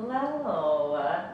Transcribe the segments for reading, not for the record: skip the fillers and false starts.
Hello,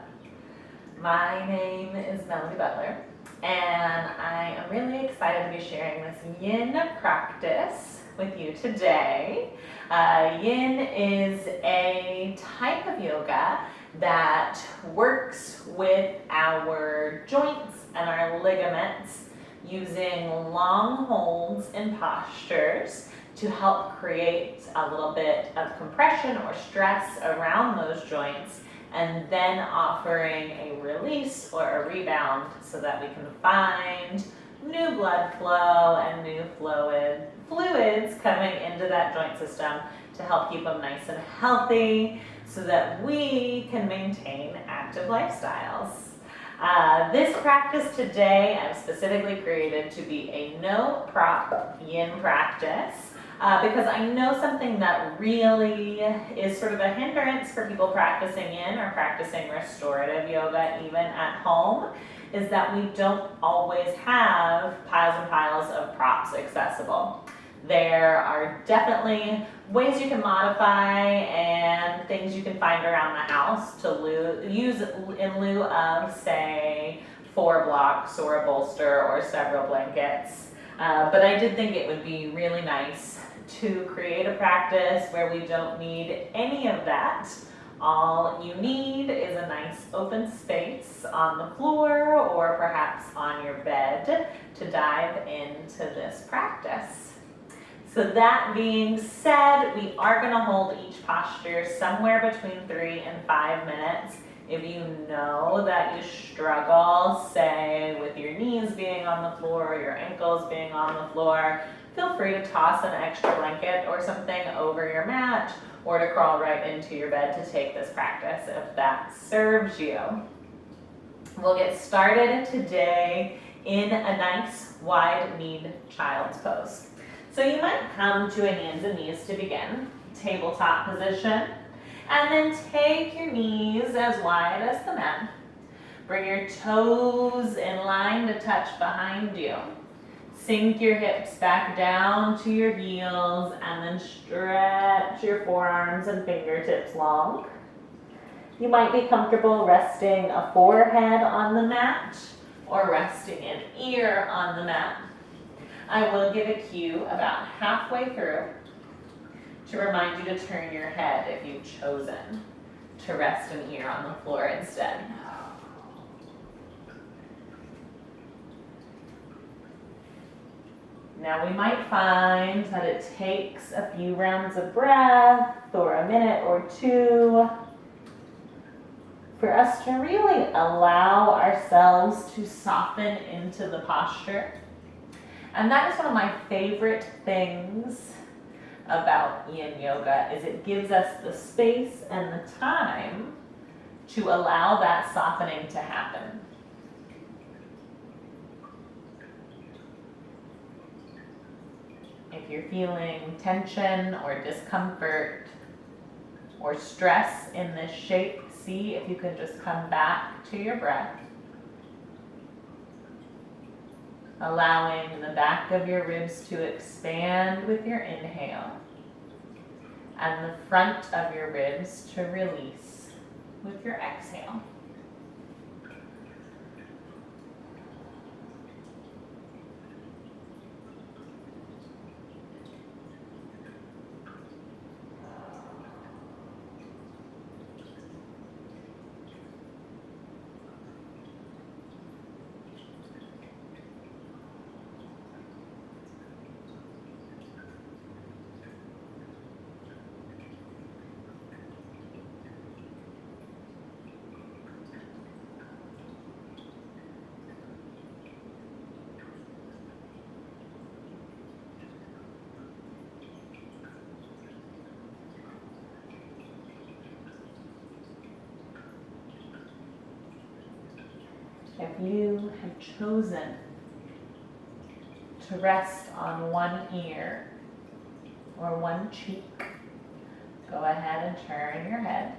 my name is Melody Butler, and I am really excited to be sharing this yin practice with you today. Yin is a type of yoga that works with our joints and our ligaments using long holds and postures to help create a little bit of compression or stress around those joints, and then offering a release or a rebound so that we can find new blood flow and new fluids coming into that joint system to help keep them nice and healthy so that we can maintain active lifestyles. This practice today I've specifically created to be a no prop yin practice. Because I know something that really is sort of a hindrance for people practicing yin or practicing restorative yoga even at home is that we don't always have piles and piles of props accessible. There are definitely ways you can modify and things you can find around the house to use in lieu of, say, 4 blocks or a bolster or several blankets. But I did think it would be really nice to create a practice where we don't need any of that. All you need is a nice open space on the floor or perhaps on your bed to dive into this practice. So that being said, we are going to hold each posture somewhere between 3 and 5 minutes. If you know that you struggle, say with your knees being on the floor or your ankles being on the floor, feel free to toss an extra blanket or something over your mat or to crawl right into your bed to take this practice if that serves you. We'll get started today in a nice wide-kneed child's pose. So you might come to a hands and knees to begin, tabletop position, and then take your knees as wide as the mat. Bring your toes in line to touch behind you. Sink your hips back down to your heels and then stretch your forearms and fingertips long. You might be comfortable resting a forehead on the mat or resting an ear on the mat. I will give a cue about halfway through to remind you to turn your head if you've chosen to rest an ear on the floor instead. Now we might find that it takes a few rounds of breath or a minute or two for us to really allow ourselves to soften into the posture. And that is one of my favorite things about yin yoga is it gives us the space and the time to allow that softening to happen. If you're feeling tension or discomfort or stress in this shape, see if you can just come back to your breath. Allowing the back of your ribs to expand with your inhale and the front of your ribs to release with your exhale. If you have chosen to rest on one ear or one cheek, go ahead and turn your head.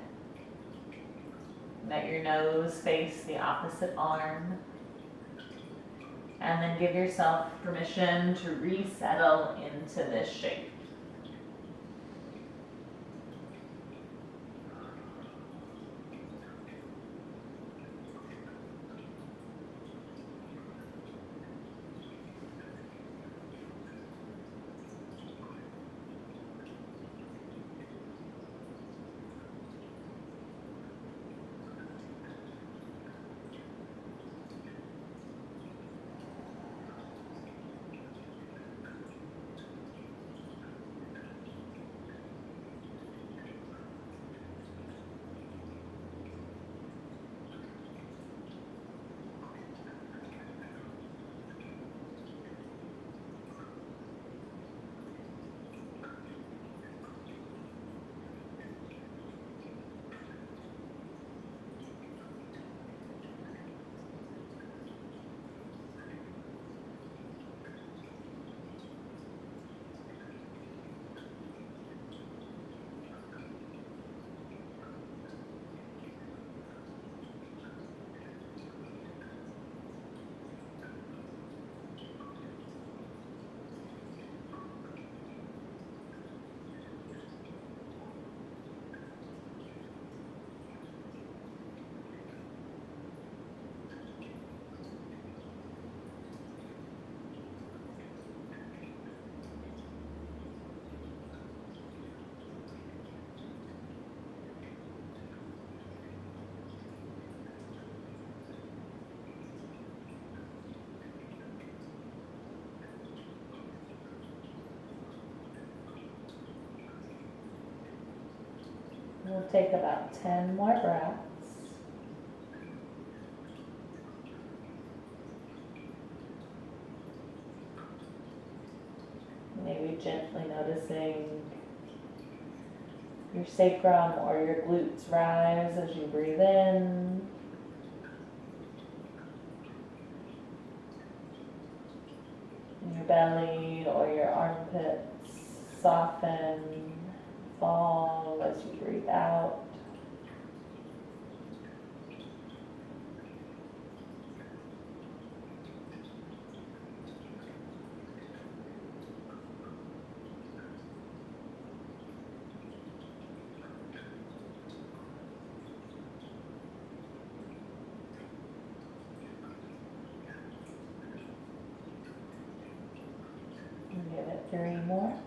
Let your nose face the opposite arm. And then give yourself permission to resettle into this shape. We'll take about 10 more breaths. Maybe gently noticing your sacrum or your glutes rise as you breathe in. Your belly or your armpits soften, fall as you breathe out. And give it 3 more.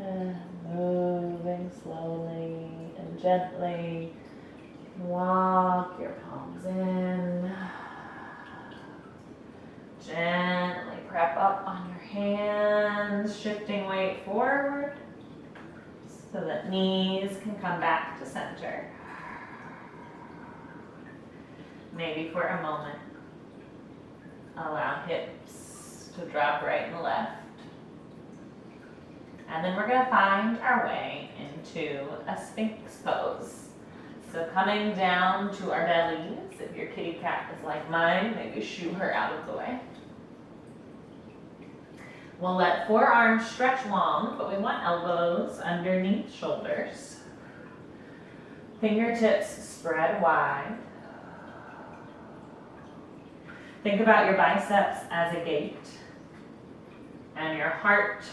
And moving slowly and gently, walk your palms in. Gently prep up on your hands, shifting weight forward so that knees can come back to center. Maybe for a moment, allow hips to drop right and left. And then we're going to find our way into a Sphinx pose. So coming down to our bellies, if your kitty cat is like mine, maybe shoo her out of the way. We'll let forearms stretch long, but we want elbows underneath shoulders. Fingertips spread wide. Think about your biceps as a gate, and your heart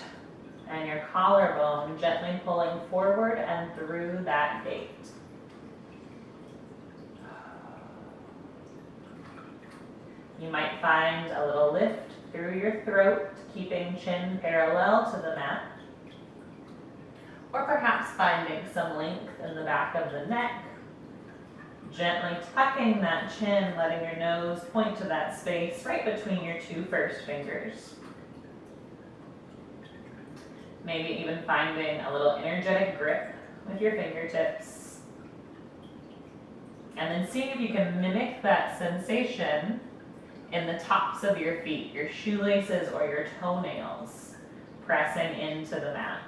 and your collarbone gently pulling forward and through that gate. You might find a little lift through your throat, keeping chin parallel to the mat. Or perhaps finding some length in the back of the neck. Gently tucking that chin, letting your nose point to that space right between your 2 first fingers. Maybe even finding a little energetic grip with your fingertips. And then seeing if you can mimic that sensation in the tops of your feet, your shoelaces or your toenails, pressing into the mat.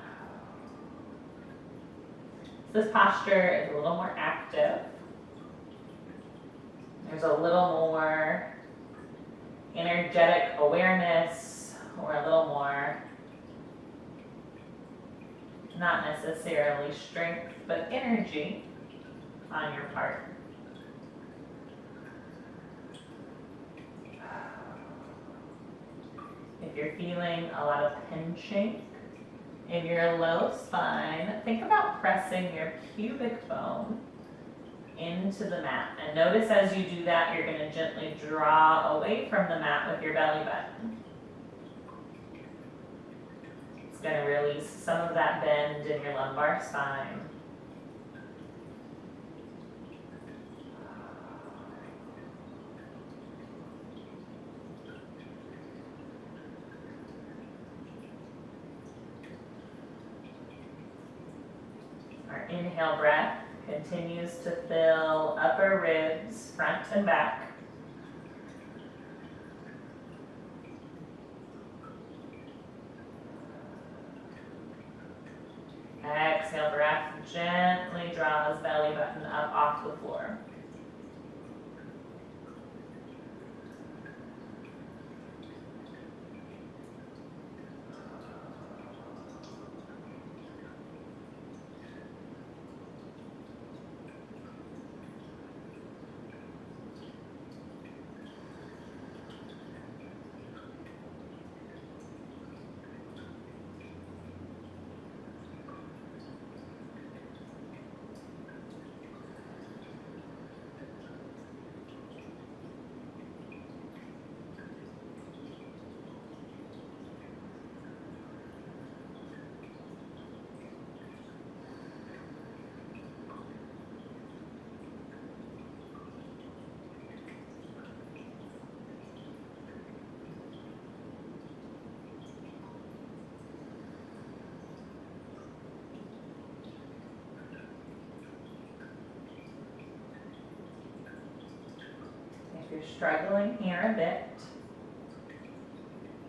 This posture is a little more active. There's a little more energetic awareness, or a little more, not necessarily strength, but energy on your part. If you're feeling a lot of pinching in your low spine, think about pressing your pubic bone into the mat. And notice as you do that, you're going to gently draw away from the mat with your belly button. It's going to release some of that bend in your lumbar spine. Our inhale breath continues to fill upper ribs, front and back. Exhale breath gently draws belly button up off the floor. you're struggling here a bit,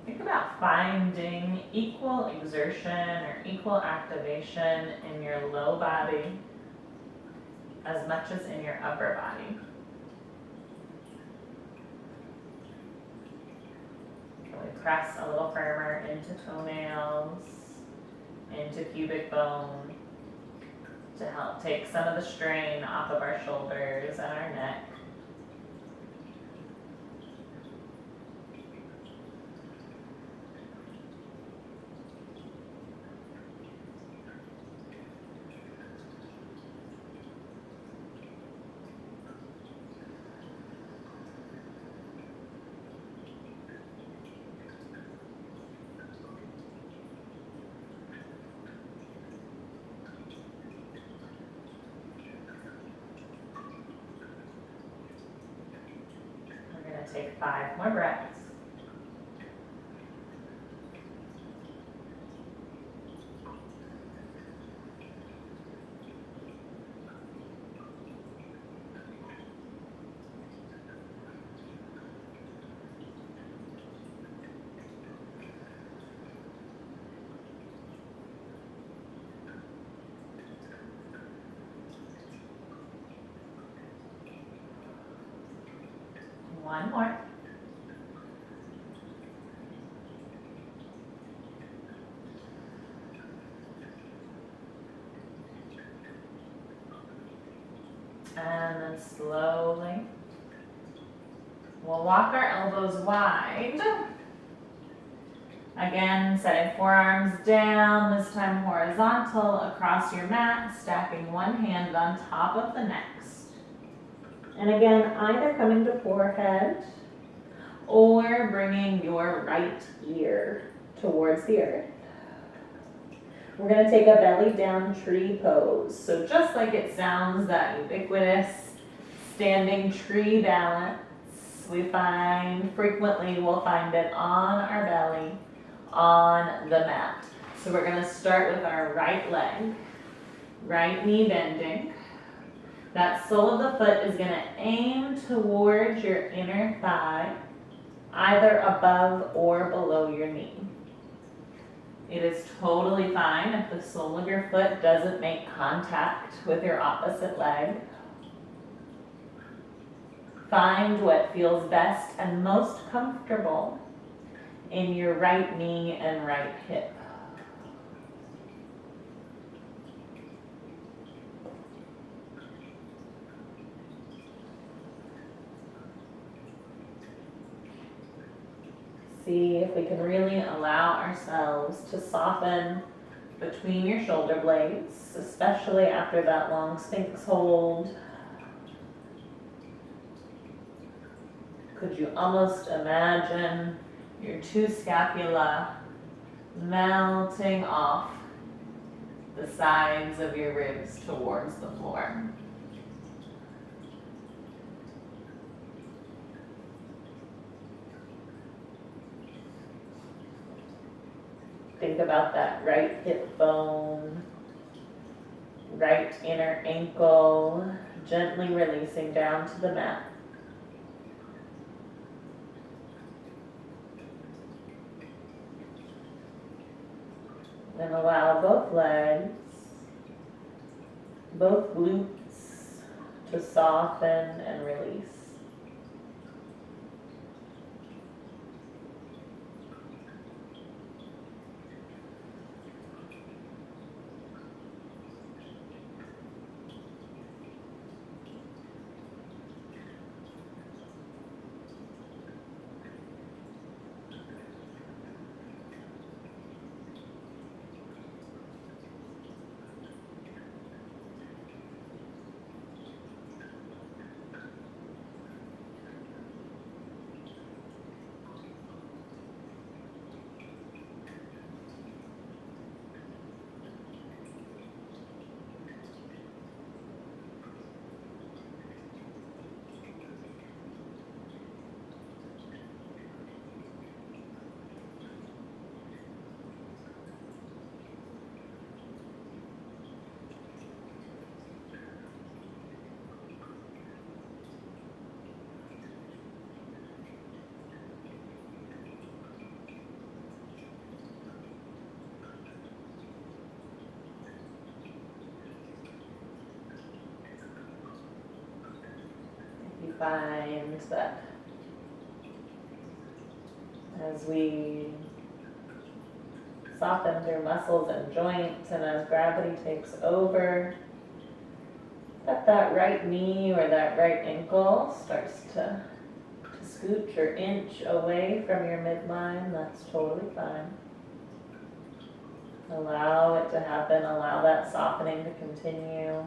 think about finding equal exertion or equal activation in your low body as much as in your upper body. Really press a little firmer into toenails, into pubic bone, to help take some of the strain off of our shoulders and our neck. Take 5 more breaths. One more. And then slowly, we'll walk our elbows wide. Again, setting forearms down, this time horizontal across your mat, stacking one hand on top of the next. And again, either coming to forehead or bringing your right ear towards the earth. We're going to take a belly down tree pose. So just like it sounds, that ubiquitous standing tree balance, we find frequently we'll find it on our belly, on the mat. So we're going to start with our right leg, right knee bending. That sole of the foot is going to aim towards your inner thigh, either above or below your knee. It is totally fine if the sole of your foot doesn't make contact with your opposite leg. Find what feels best and most comfortable in your right knee and right hip. See if we can really allow ourselves to soften between your shoulder blades, especially after that long Sphinx hold. Could you almost imagine your two scapula melting off the sides of your ribs towards the floor? Think about that right hip bone, right inner ankle, gently releasing down to the mat. Then allow both legs, both glutes to soften and release. find that as we soften through muscles and joints, and as gravity takes over, that right knee or that right ankle starts to scooch or inch away from your midline. That's totally fine. Allow it to happen. Allow that softening to continue.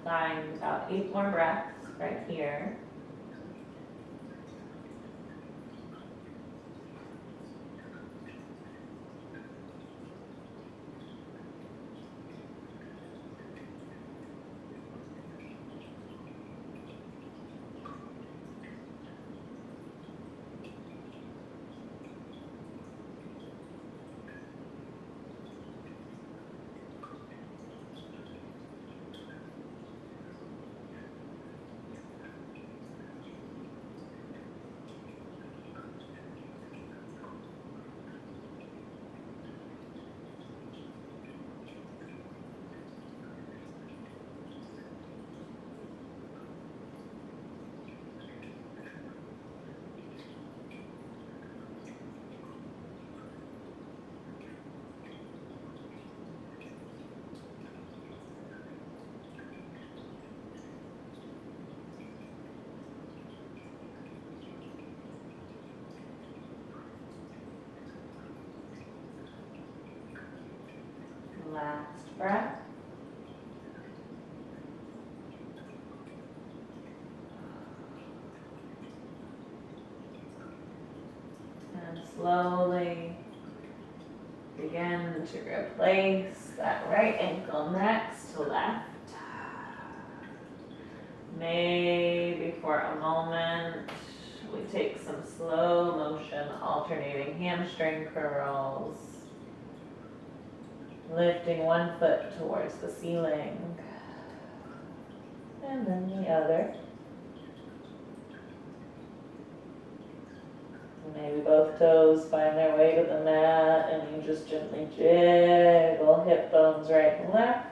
Find about 8 more breaths right here. Last breath. And slowly begin to replace that right ankle next to left. Maybe for a moment we take some slow motion alternating hamstring curls. Lifting one foot towards the ceiling, and then the other. Maybe both toes find their way to the mat, and you just gently jiggle hip bones right and left.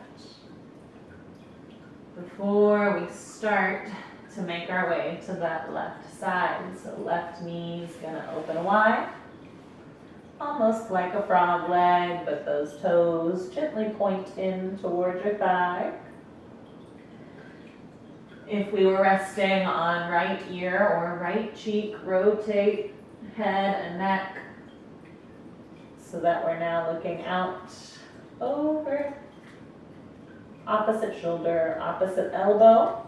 Before we start to make our way to that left side, so left knee is going to open wide. Almost like a frog leg, but those toes gently point in towards your thigh. If we were resting on right ear or right cheek, rotate head and neck so that we're now looking out over opposite shoulder, opposite elbow.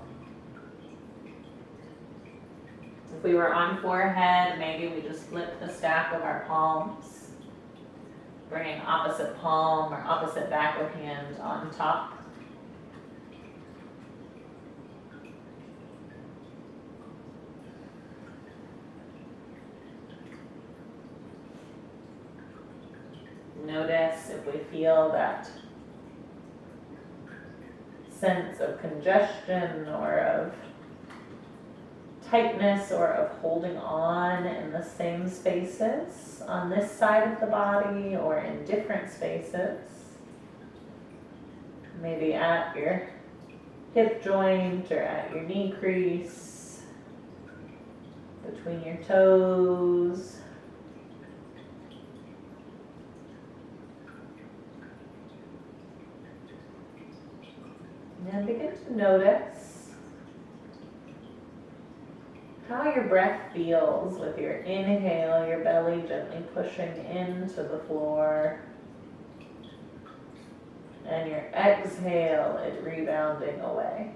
If we were on forehead, maybe we just flip the stack of our palms, bringing opposite palm or opposite back of hand on top. Notice if we feel that sense of congestion or of tightness or of holding on in the same spaces on this side of the body or in different spaces. Maybe at your hip joint or at your knee crease, between your toes. And begin to notice how your breath feels with your inhale, your belly gently pushing into the floor, and your exhale, it rebounding away.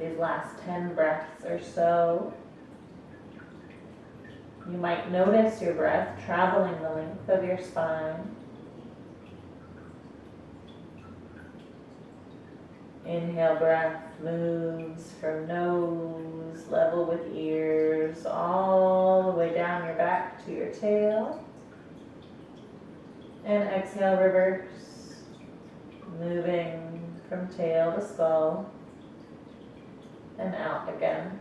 these last 10 breaths or so. You might notice your breath traveling the length of your spine. Inhale, breath moves from nose, level with ears, all the way down your back to your tail. And exhale, reverse, moving from tail to skull and out again.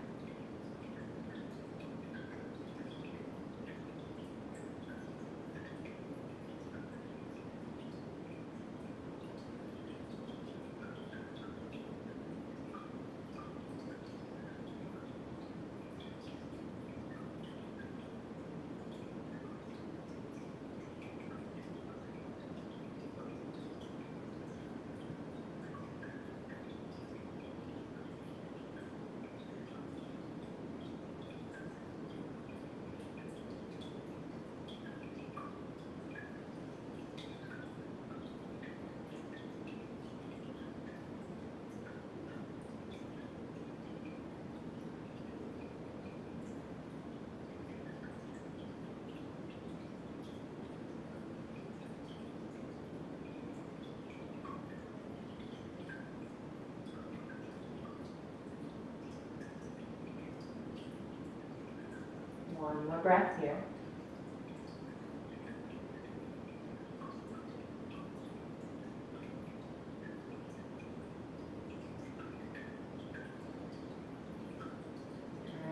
One more breath here.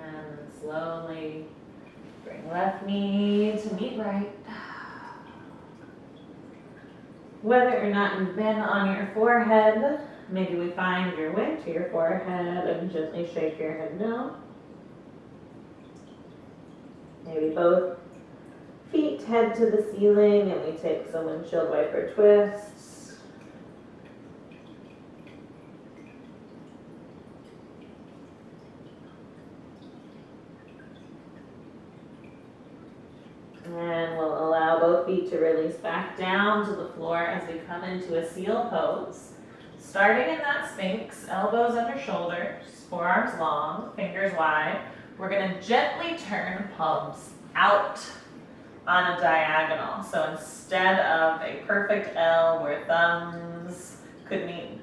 And slowly bring left knee to meet right. Whether or not you've been on your forehead, maybe we find your way to your forehead and gently shake your head no. Maybe both feet head to the ceiling and we take some windshield wiper twists. And we'll allow both feet to release back down to the floor as we come into a seal pose. Starting in that Sphinx, elbows under shoulders, forearms long, fingers wide. We're going to gently turn palms out on a diagonal. So instead of a perfect L where thumbs could meet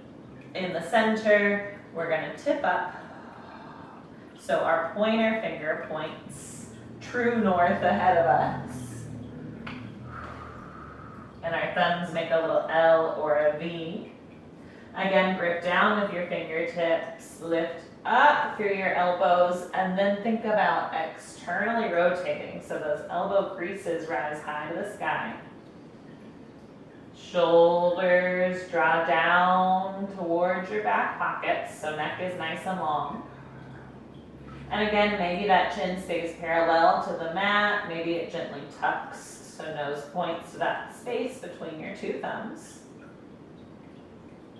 in the center, we're going to tip up. So our pointer finger points true north ahead of us. And our thumbs make a little L or a V. Again, grip down with your fingertips, lift up through your elbows, and then think about externally rotating so those elbow creases rise high to the sky. Shoulders draw down towards your back pockets, so neck is nice and long. And again, maybe that chin stays parallel to the mat, maybe it gently tucks, so nose points to that space between your two thumbs.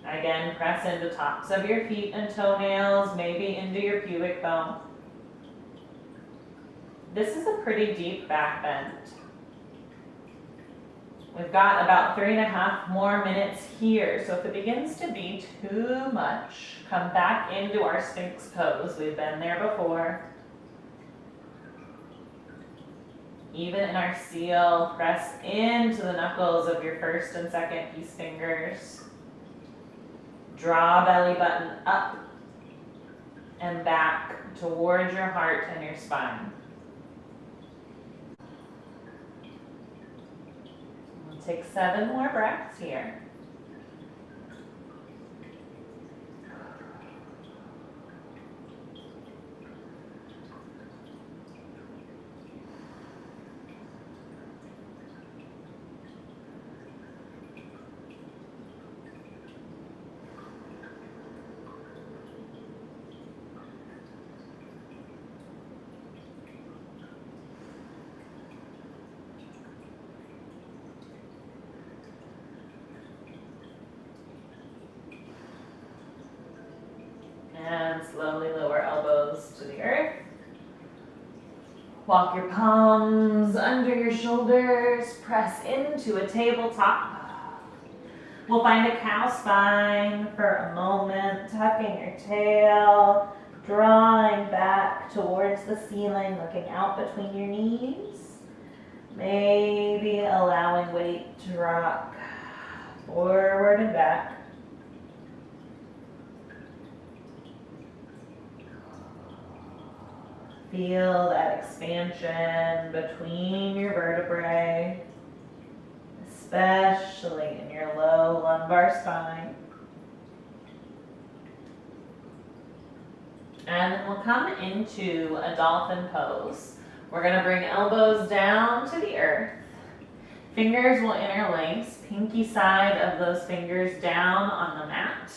Again, press into tops of your feet and toenails, maybe into your pubic bone. This is a pretty deep back bend. We've got about 3.5 more minutes here, so if it begins to be too much, come back into our Sphinx pose. We've been there before. Even in our seal, press into the knuckles of your first and second peace fingers. Draw belly button up and back towards your heart and your spine. We'll take 7 more breaths here. And slowly lower elbows to the earth. Walk your palms under your shoulders. Press into a tabletop. We'll find a cow spine for a moment, tucking your tail, drawing back towards the ceiling, looking out between your knees. Maybe allowing weight to rock forward and back. Feel that expansion between your vertebrae, especially in your low lumbar spine. And then we'll come into a dolphin pose. We're going to bring elbows down to the earth. Fingers will interlace, pinky side of those fingers down on the mat.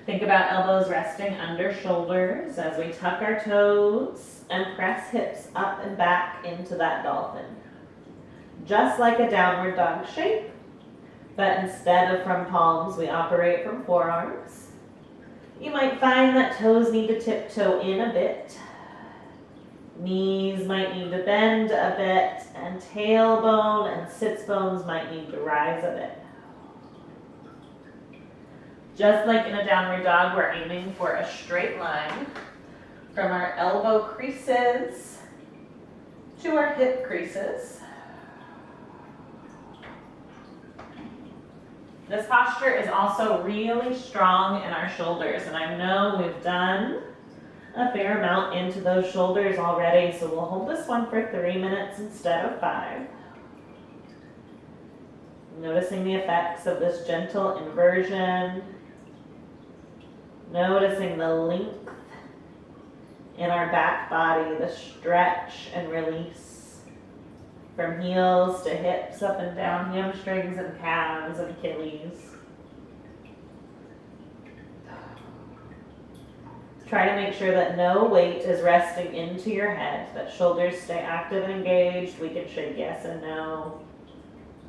Think about elbows resting under shoulders as we tuck our toes and press hips up and back into that dolphin. Just like a downward dog shape, but instead of from palms, we operate from forearms. You might find that toes need to tiptoe in a bit. Knees might need to bend a bit, and tailbone and sits bones might need to rise a bit. Just like in a downward dog, we're aiming for a straight line from our elbow creases to our hip creases. This posture is also really strong in our shoulders, and I know we've done a fair amount into those shoulders already, so we'll hold this one for 3 minutes instead of 5. Noticing the effects of this gentle inversion, noticing the length in our back body, the stretch and release from heels to hips, up and down hamstrings and calves and Achilles. Try to make sure that no weight is resting into your head, that shoulders stay active and engaged. We can shake yes and no.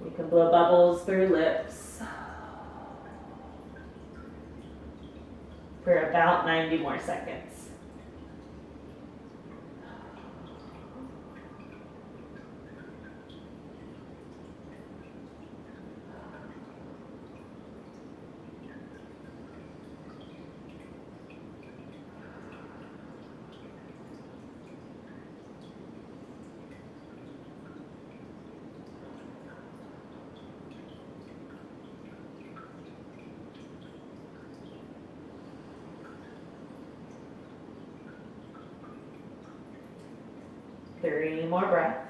We can blow bubbles through lips for about 90 more seconds. Three more breaths.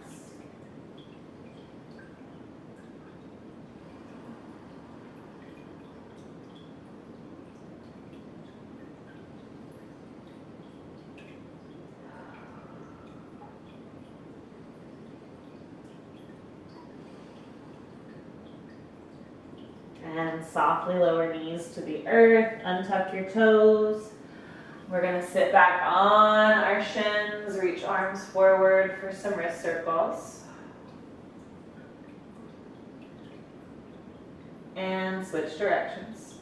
And softly lower knees to the earth, untuck your toes. We're going to sit back on our shins, reach arms forward for some wrist circles. And switch directions.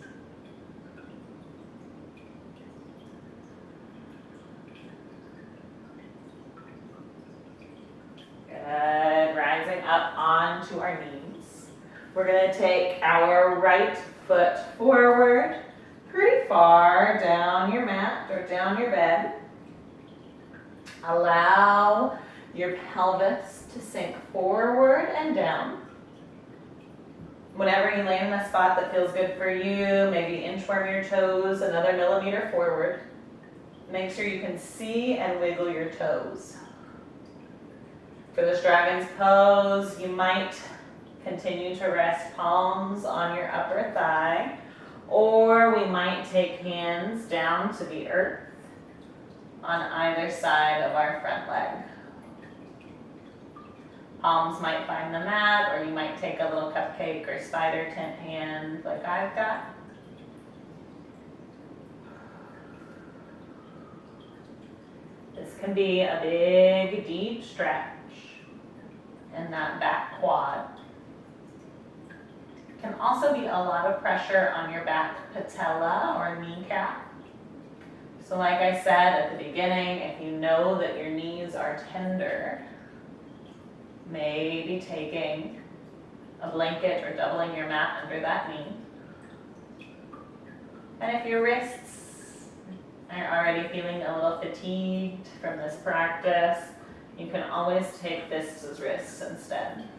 Good. Rising up onto our knees. We're going to take our right foot forward, pretty far down your mat or down your bed. Allow your pelvis to sink forward and down. Whenever you land in a spot that feels good for you, maybe inchworm your toes another millimeter forward. Make sure you can see and wiggle your toes. For this dragon's pose, you might continue to rest palms on your upper thigh, or we might take hands down to the earth on either side of our front leg. Palms might find the mat, or you might take a little cupcake or spider tent hand like I've got. This can be a big, deep stretch in that back quad. Can also be a lot of pressure on your back patella or kneecap. So like I said at the beginning, if you know that your knees are tender, maybe taking a blanket or doubling your mat under that knee. And if your wrists are already feeling a little fatigued from this practice, you can always take fists as wrists instead.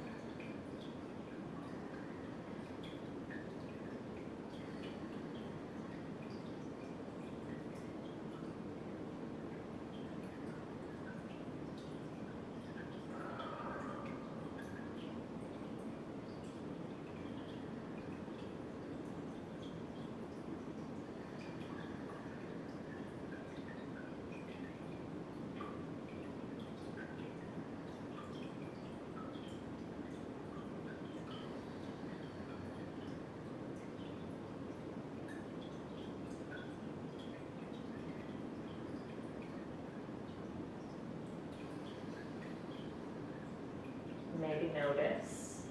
Maybe notice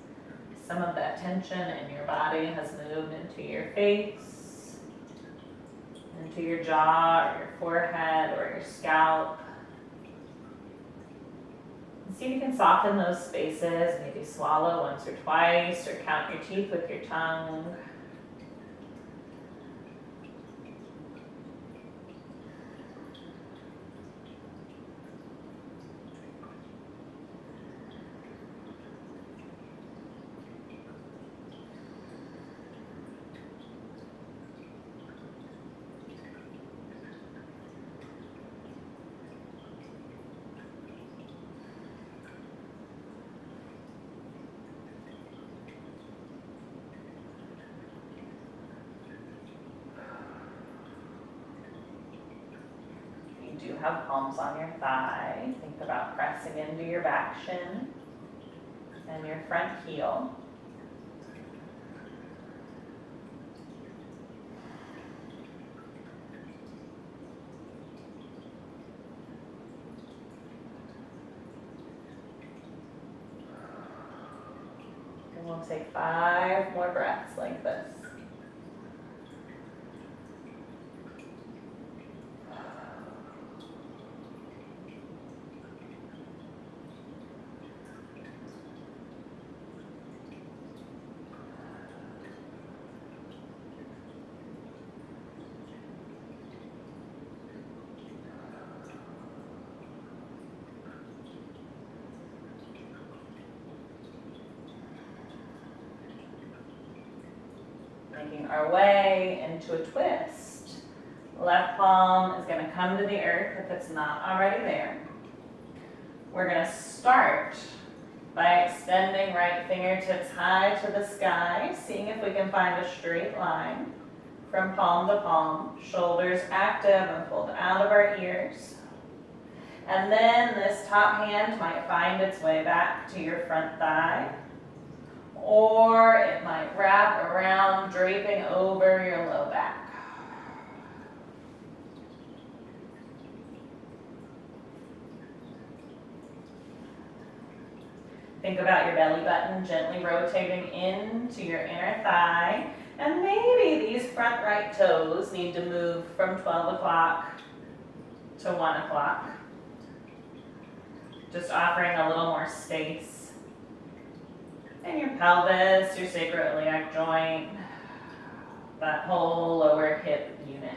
some of that tension in your body has moved into your face, into your jaw or your forehead or your scalp. And see if you can soften those spaces, maybe swallow once or twice or count your teeth with your tongue. You do have palms on your thigh. Think about pressing into your back shin and your front heel. And we'll take 5 more breaths like this. Making our way into a twist. Left palm is going to come to the earth if it's not already there. We're going to start by extending right fingertips high to the sky, seeing if we can find a straight line from palm to palm, shoulders active and pulled out of our ears. And then this top hand might find its way back to your front thigh, or it might wrap around, draping over your low back. Think about your belly button gently rotating into your inner thigh, and maybe these front right toes need to move from 12 o'clock to 1 o'clock. Just offering a little more space. And your pelvis, your sacroiliac joint, that whole lower hip unit.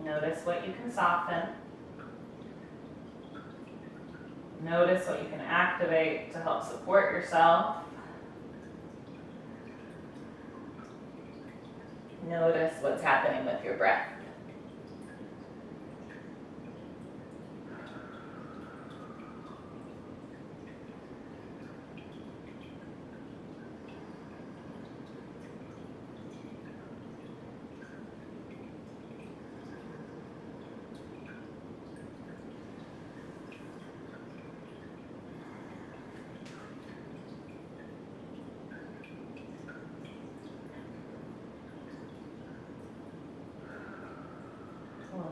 Notice what you can soften. Notice what you can activate to help support yourself. Notice what's happening with your breath.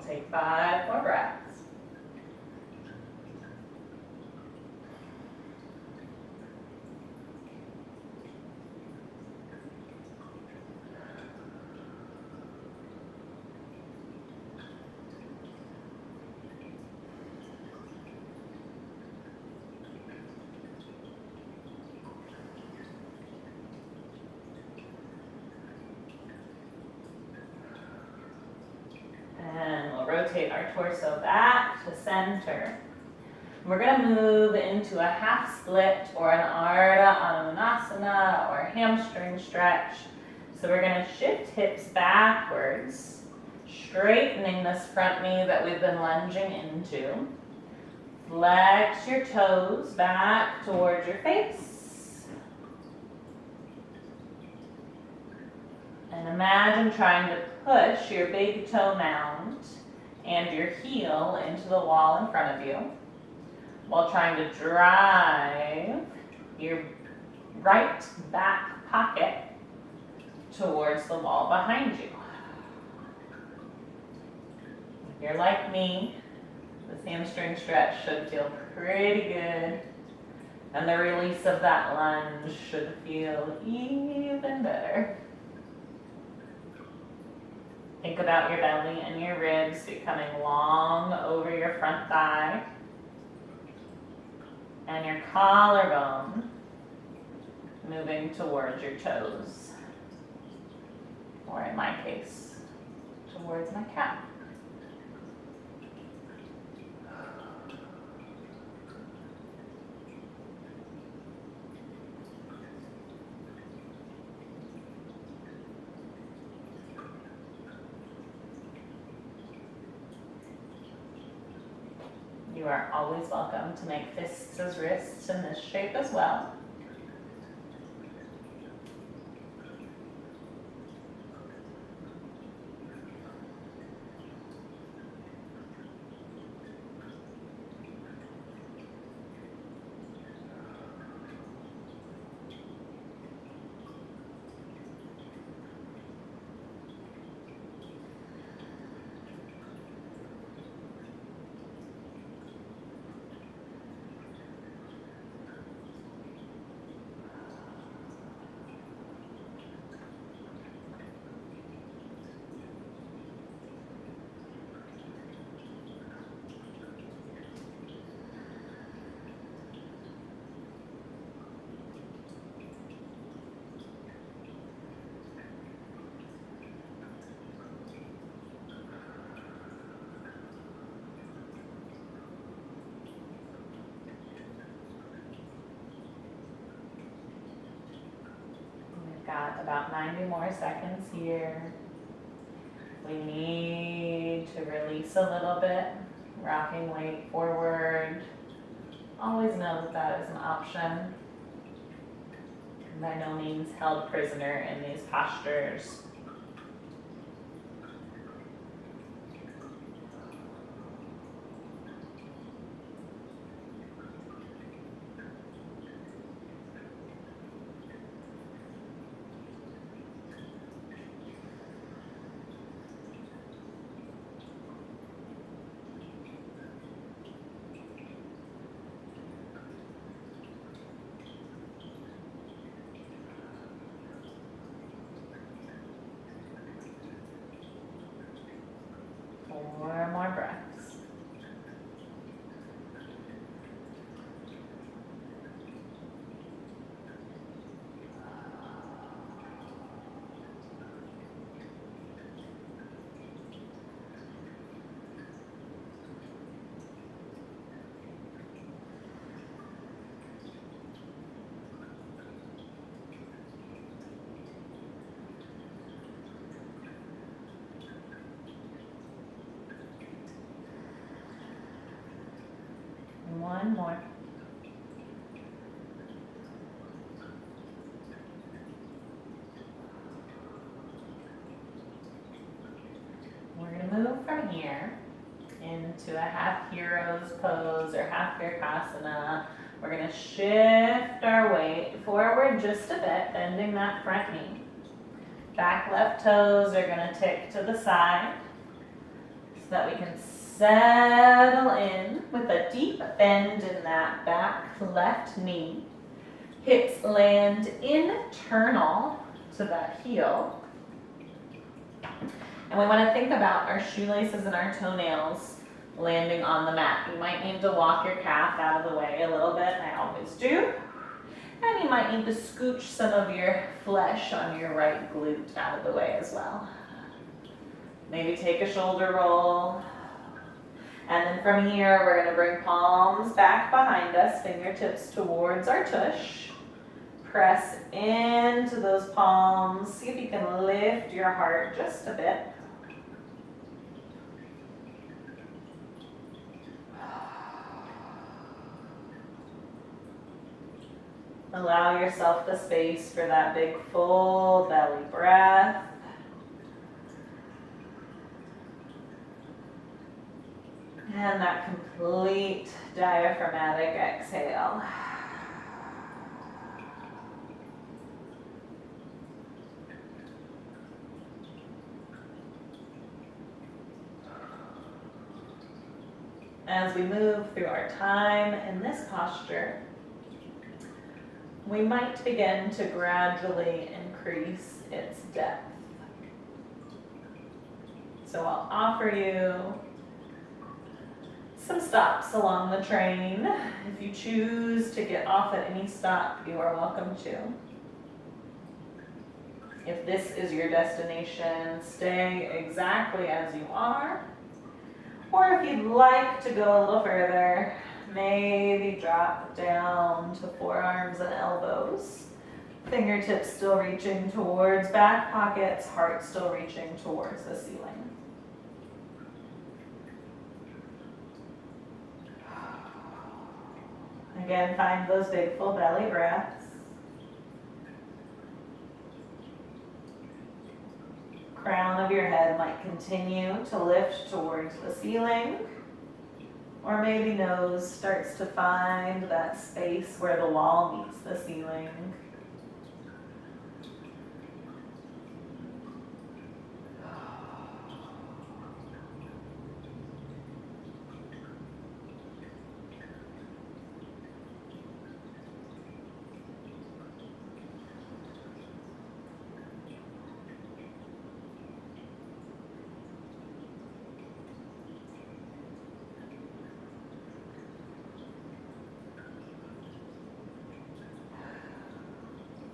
We'll take 5 more breaths. And we'll rotate our torso back to center. We're going to move into a half split or an Ardha Ananasana or hamstring stretch. So we're going to shift hips backwards, straightening this front knee that we've been lunging into. Flex your toes back towards your face. And imagine trying to push your big toe mound and your heel into the wall in front of you, while trying to drive your right back pocket towards the wall behind you. If you're like me, this hamstring stretch should feel pretty good, and the release of that lunge should feel even better. Think about your belly and your ribs becoming long over your front thigh, and your collarbone moving towards your toes, or in my case, towards my calf. You are always welcome to make fists as wrists in this shape as well. Got about 90 more seconds here. We need to release a little bit, rocking weight forward. Always know that that is an option. By no means held prisoner in these postures. Four more breaths. One more. We're going to move from here into a half hero's pose or half virasana. We're going to shift our weight forward just a bit, bending that front knee. Back left toes are going to tick to the side. that we can settle in with a deep bend in that back left knee. Hips land internal to that heel. And we want to think about our shoelaces and our toenails landing on the mat. You might need to walk your calf out of the way a little bit. I always do. And you might need to scooch some of your flesh on your right glute out of the way as well. Maybe take a shoulder roll. And then from here, we're going to bring palms back behind us, fingertips towards our tush. Press into those palms. See if you can lift your heart just a bit. Allow yourself the space for that big full belly breath. And that complete diaphragmatic exhale. As we move through our time in this posture, we might begin to gradually increase its depth. So I'll offer you some stops along the train. If you choose to get off at any stop, you are welcome to. If this is your destination, stay exactly as you are. Or if you'd like to go a little further, maybe drop down to forearms and elbows. Fingertips still reaching towards back pockets, heart still reaching towards the ceiling. Again, find those big full belly breaths. Crown of your head might continue to lift towards the ceiling. Or maybe nose starts to find that space where the wall meets the ceiling.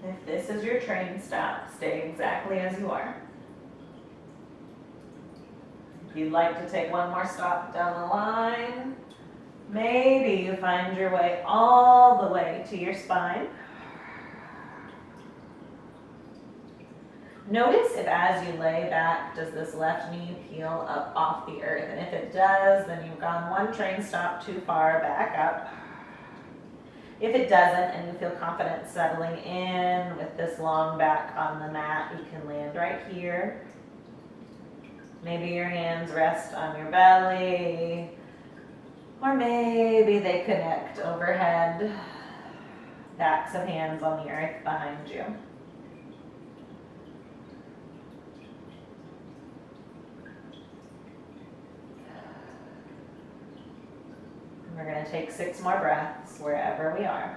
If this is your train stop, stay exactly as you are. If you'd like to take one more stop down the line, maybe you find your way all the way to your spine. Notice if as you lay back, does this left knee peel up off the earth? And if it does, then you've gone one train stop too far, back up. If it doesn't and you feel confident settling in with this long back on the mat, you can land right here. Maybe your hands rest on your belly, or maybe they connect overhead, backs of hands on the earth behind you. We're going to take 6 more breaths wherever we are.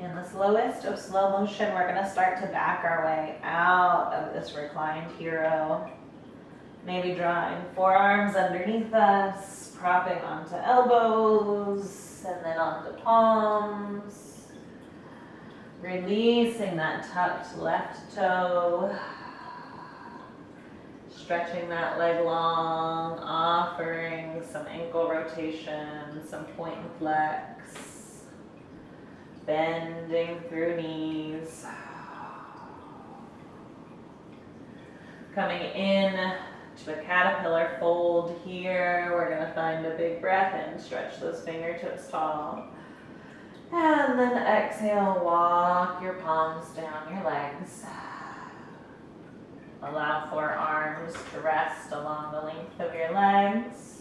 In the slowest of slow motion, we're going to start to back our way out of this reclined hero. Maybe drawing forearms underneath us, propping onto elbows, and then onto palms. Releasing that tucked left toe. Stretching that leg long, offering some ankle rotation, some point and flex. Bending through knees. Coming in to a caterpillar fold here. We're going to find a big breath in, stretch those fingertips tall. And then exhale, walk your palms down your legs. Allow forearms to rest along the length of your legs.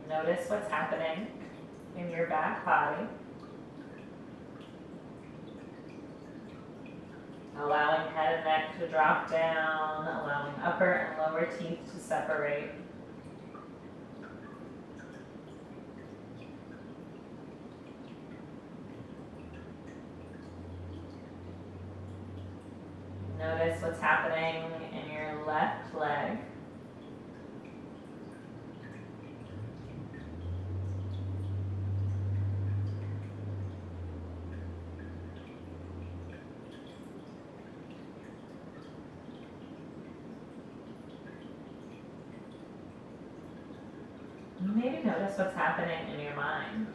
Notice what's happening in your back body. Allowing head and neck to drop down, allowing upper and lower teeth to separate. Notice what's happening in your left leg. Maybe notice what's happening in your mind.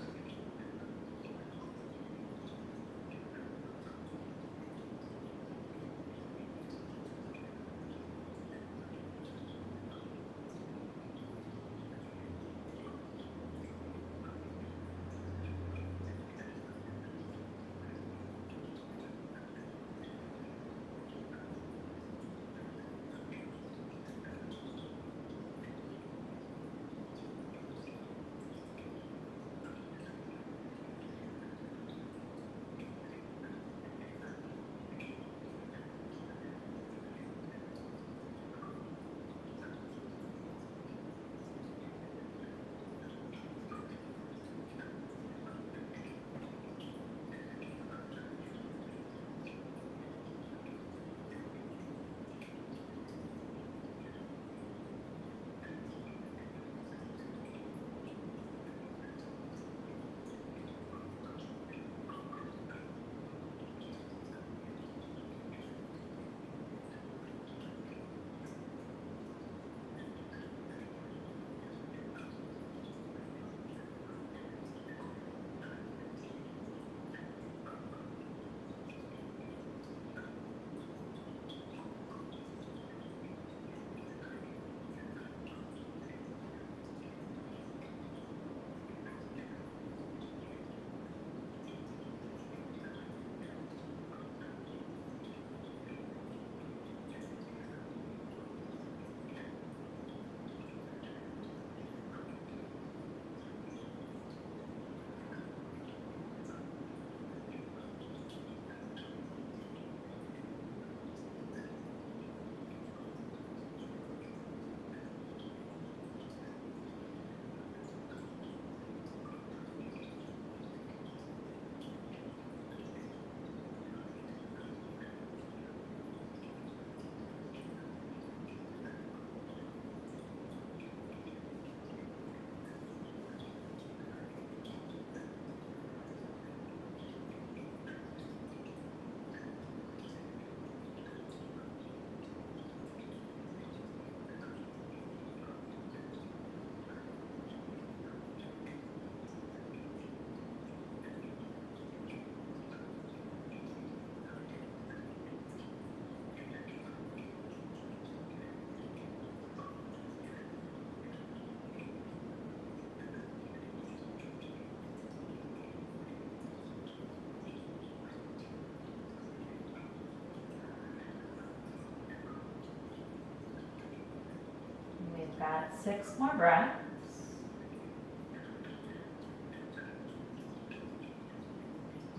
Got 6 more breaths.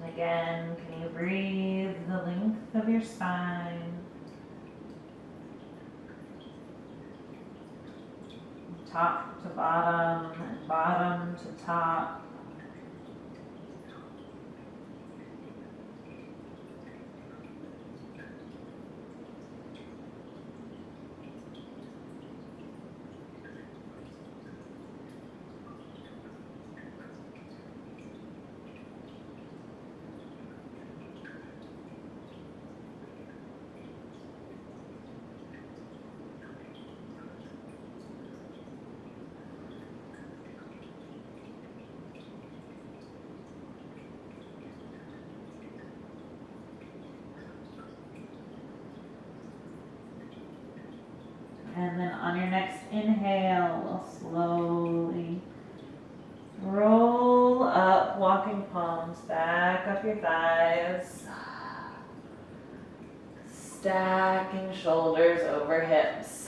And again, can you breathe the length of your spine? top to bottom and bottom to top. And then on your next inhale, we'll slowly roll up, walking palms back up your thighs. Stacking shoulders over hips.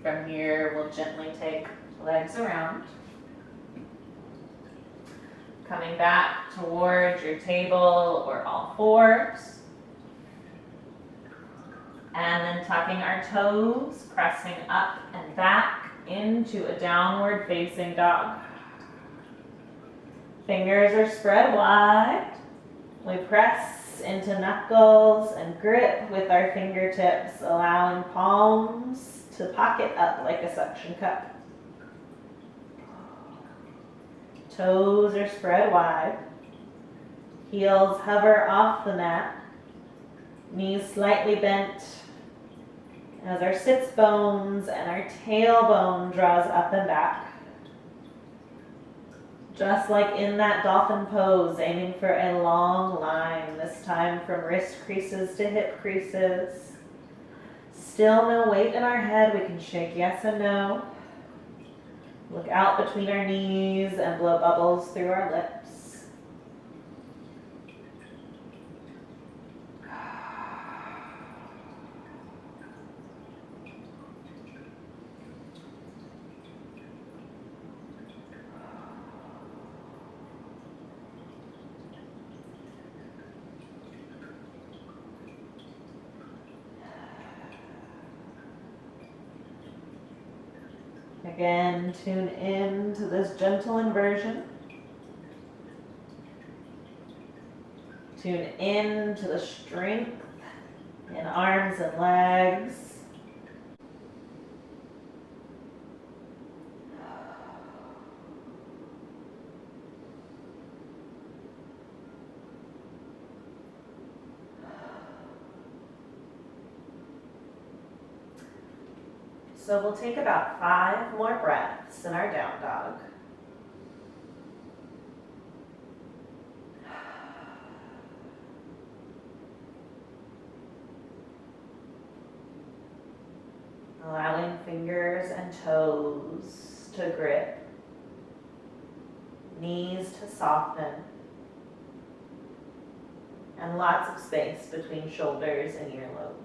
From here, we'll gently take legs around. Coming back towards your table or all fours. And then tucking our toes, pressing up and back into a downward facing dog. Fingers are spread wide. We press into knuckles and grip with our fingertips, allowing palms to pocket up like a suction cup. Toes are spread wide. Heels hover off the mat. Knees slightly bent as our sits bones and our tailbone draws up and back. Just like in that dolphin pose, aiming for a long line, this time from wrist creases to hip creases. Still no weight in our head, we can shake yes and no. Look out between our knees and blow bubbles through our lips. Again, tune in to this gentle inversion. Tune in to the strength in arms and legs. So we'll take about 5 more breaths in our down dog. Allowing fingers and toes to grip, knees to soften, and lots of space between shoulders and earlobes.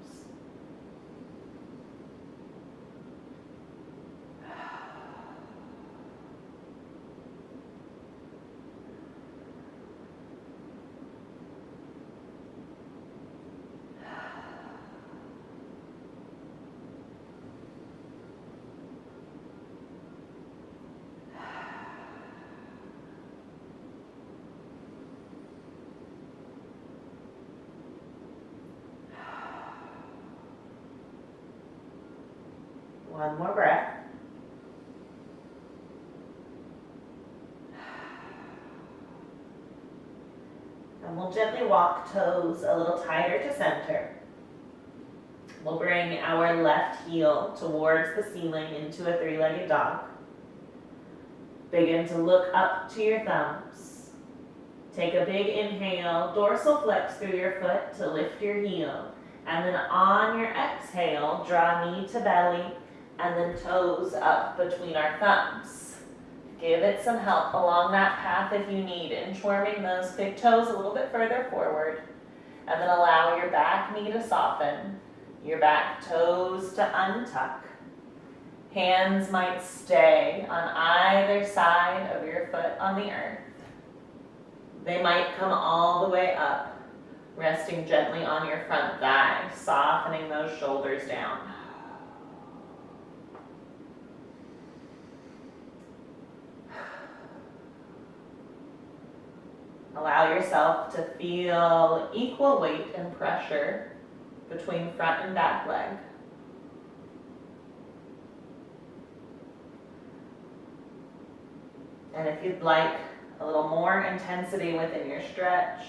One more breath. And we'll gently walk toes a little tighter to center. We'll bring our left heel towards the ceiling into a 3-legged dog. Begin to look up to your thumbs. Take a big inhale, dorsal flex through your foot to lift your heel. And then on your exhale, draw knee to belly and then toes up between our thumbs. Give it some help along that path if you need, inchworming those big toes a little bit further forward. And then allow your back knee to soften, your back toes to untuck. Hands might stay on either side of your foot on the earth. They might come all the way up, Resting gently on your front thigh, softening those shoulders down. Allow yourself to feel equal weight and pressure between front and back leg. And if you'd like a little more intensity within your stretch,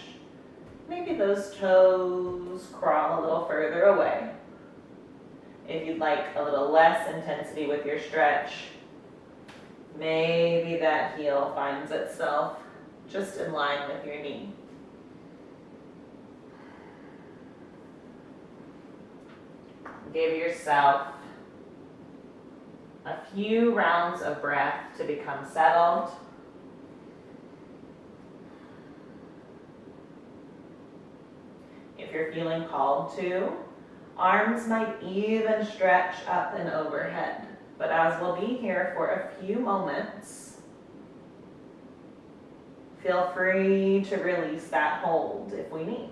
maybe those toes crawl a little further away. If you'd like a little less intensity with your stretch, maybe that heel finds itself just in line with your knee. Give yourself a few rounds of breath to become settled. If you're feeling called to, arms might even stretch up and overhead. But as we'll be here for a few moments, feel free to release that hold if we need.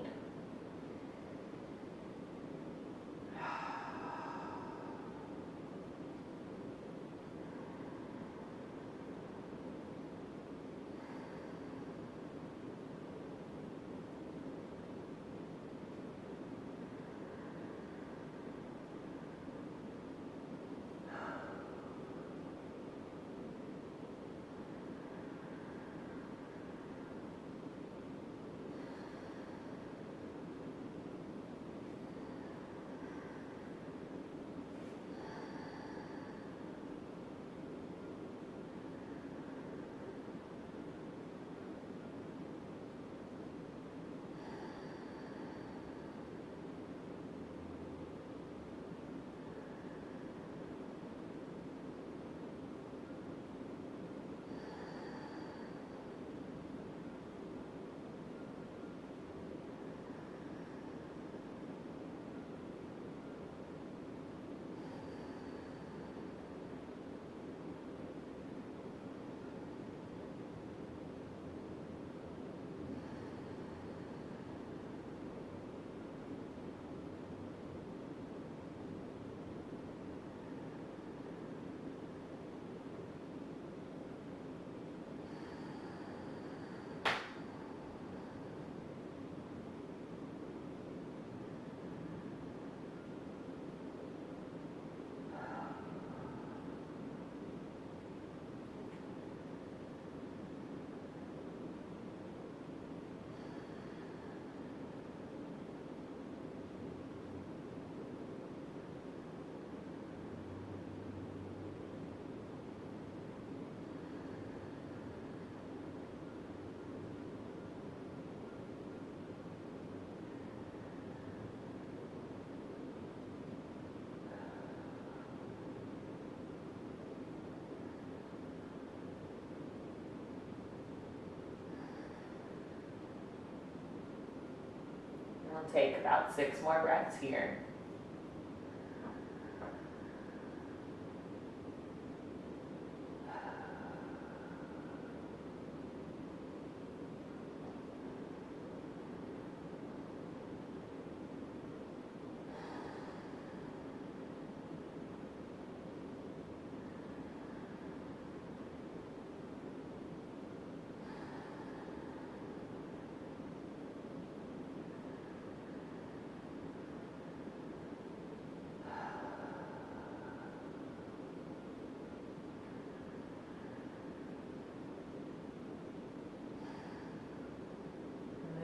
We'll take about 6 more breaths here.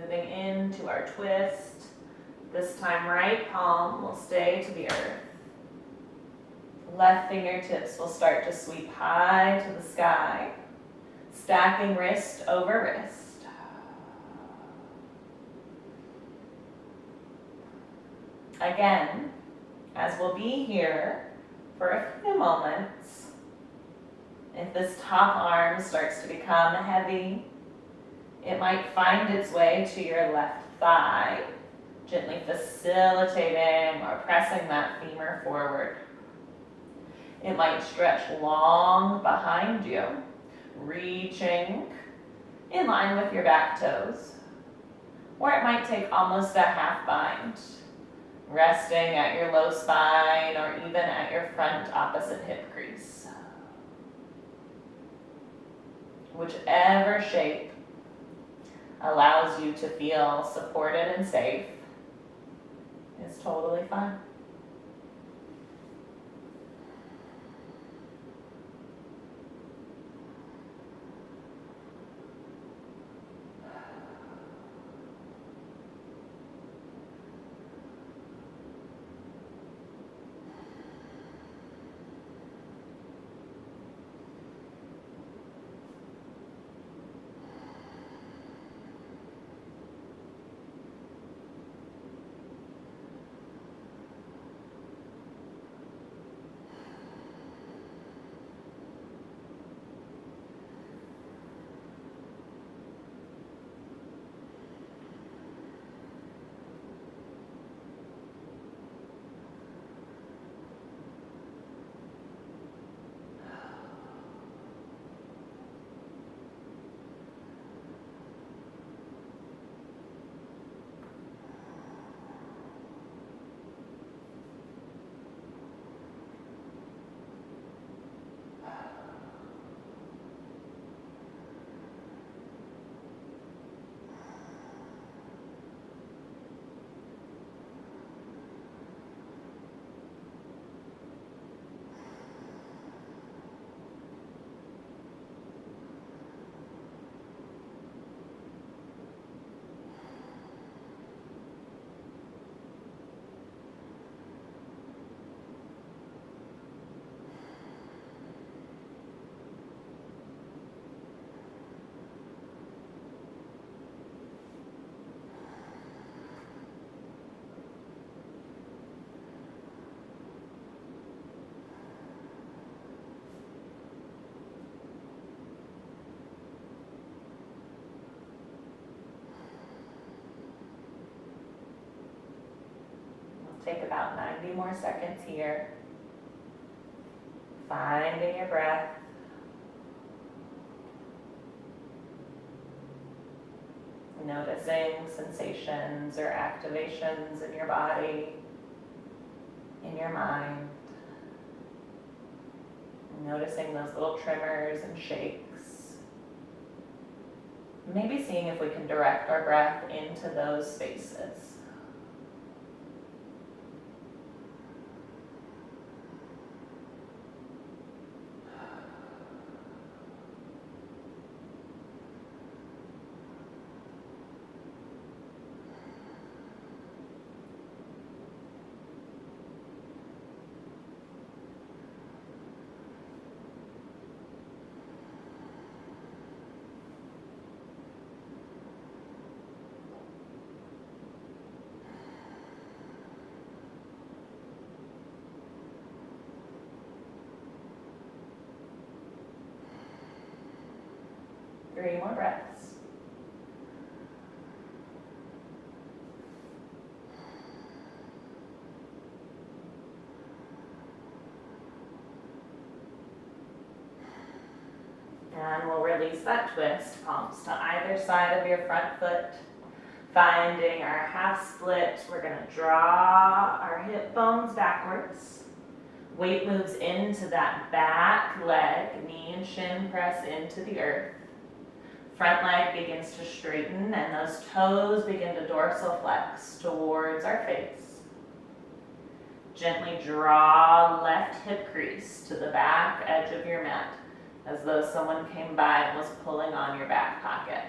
Moving into our twist. This time right palm will stay to the earth. Left fingertips will start to sweep high to the sky, stacking wrist over wrist. Again, as we'll be here for a few moments, if this top arm starts to become heavy, it might find its way to your left thigh, gently facilitating or pressing that femur forward. It might stretch long behind you, reaching in line with your back toes. Or it might take almost a half bind, resting at your low spine or even at your front opposite hip crease. Whichever shape allows you to feel supported and safe is totally fine. Take about 90 more seconds here. Finding your breath. Noticing sensations or activations in your body, in your mind. Noticing those little tremors and shakes. Maybe seeing if we can direct our breath into those spaces. Three more breaths. And we'll release that twist, palms to either side of your front foot. Finding our half split, we're going to draw our hip bones backwards. Weight moves into that back leg, knee and shin press into the earth. Front leg begins to straighten and those toes begin to dorsal flex towards our face. Gently draw left hip crease to the back edge of your mat as though someone came by and was pulling on your back pocket.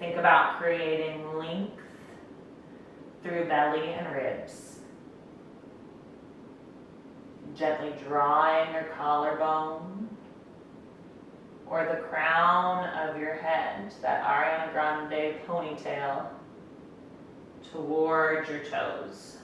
Think about creating length through belly and ribs. Gently drawing your collarbone or the crown of your head, that Ariana Grande ponytail, towards your toes.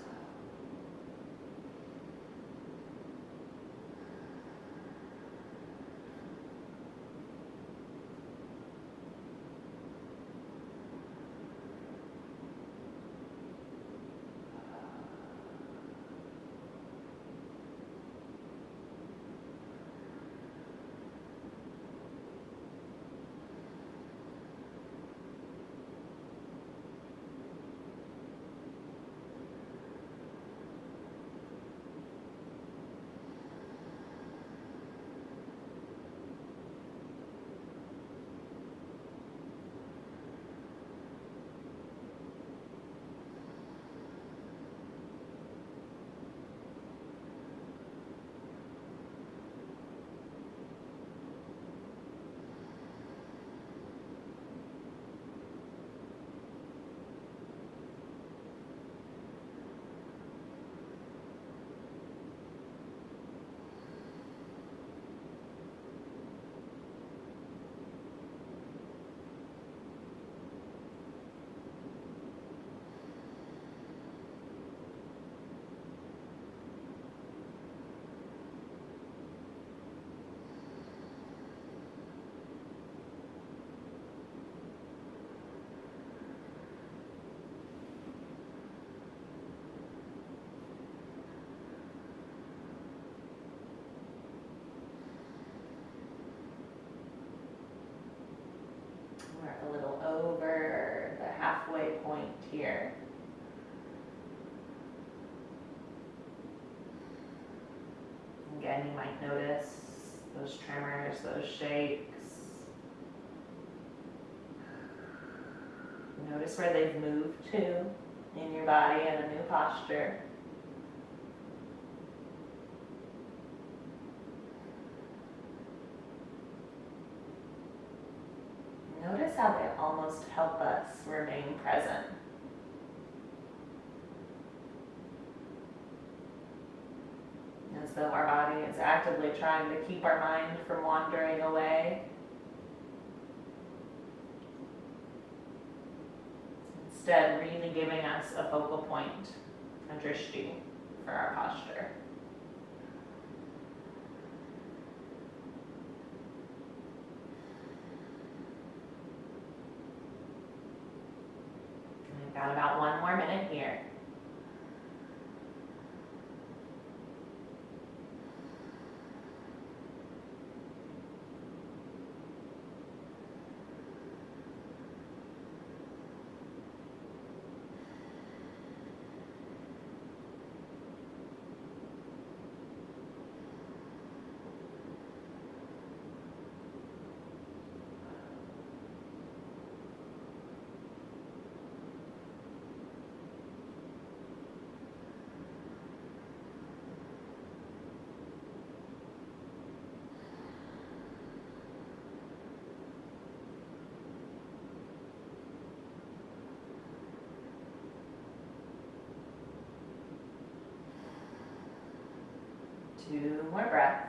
Again, you might notice those tremors, those shakes. Notice where they've moved to in your body in a new posture. Notice how they almost help us remain present. As though our body is actively trying to keep our mind from wandering away. Instead, really giving us a focal point, a drishti, for our posture. And we've got about 1 more minute here. Two more breaths.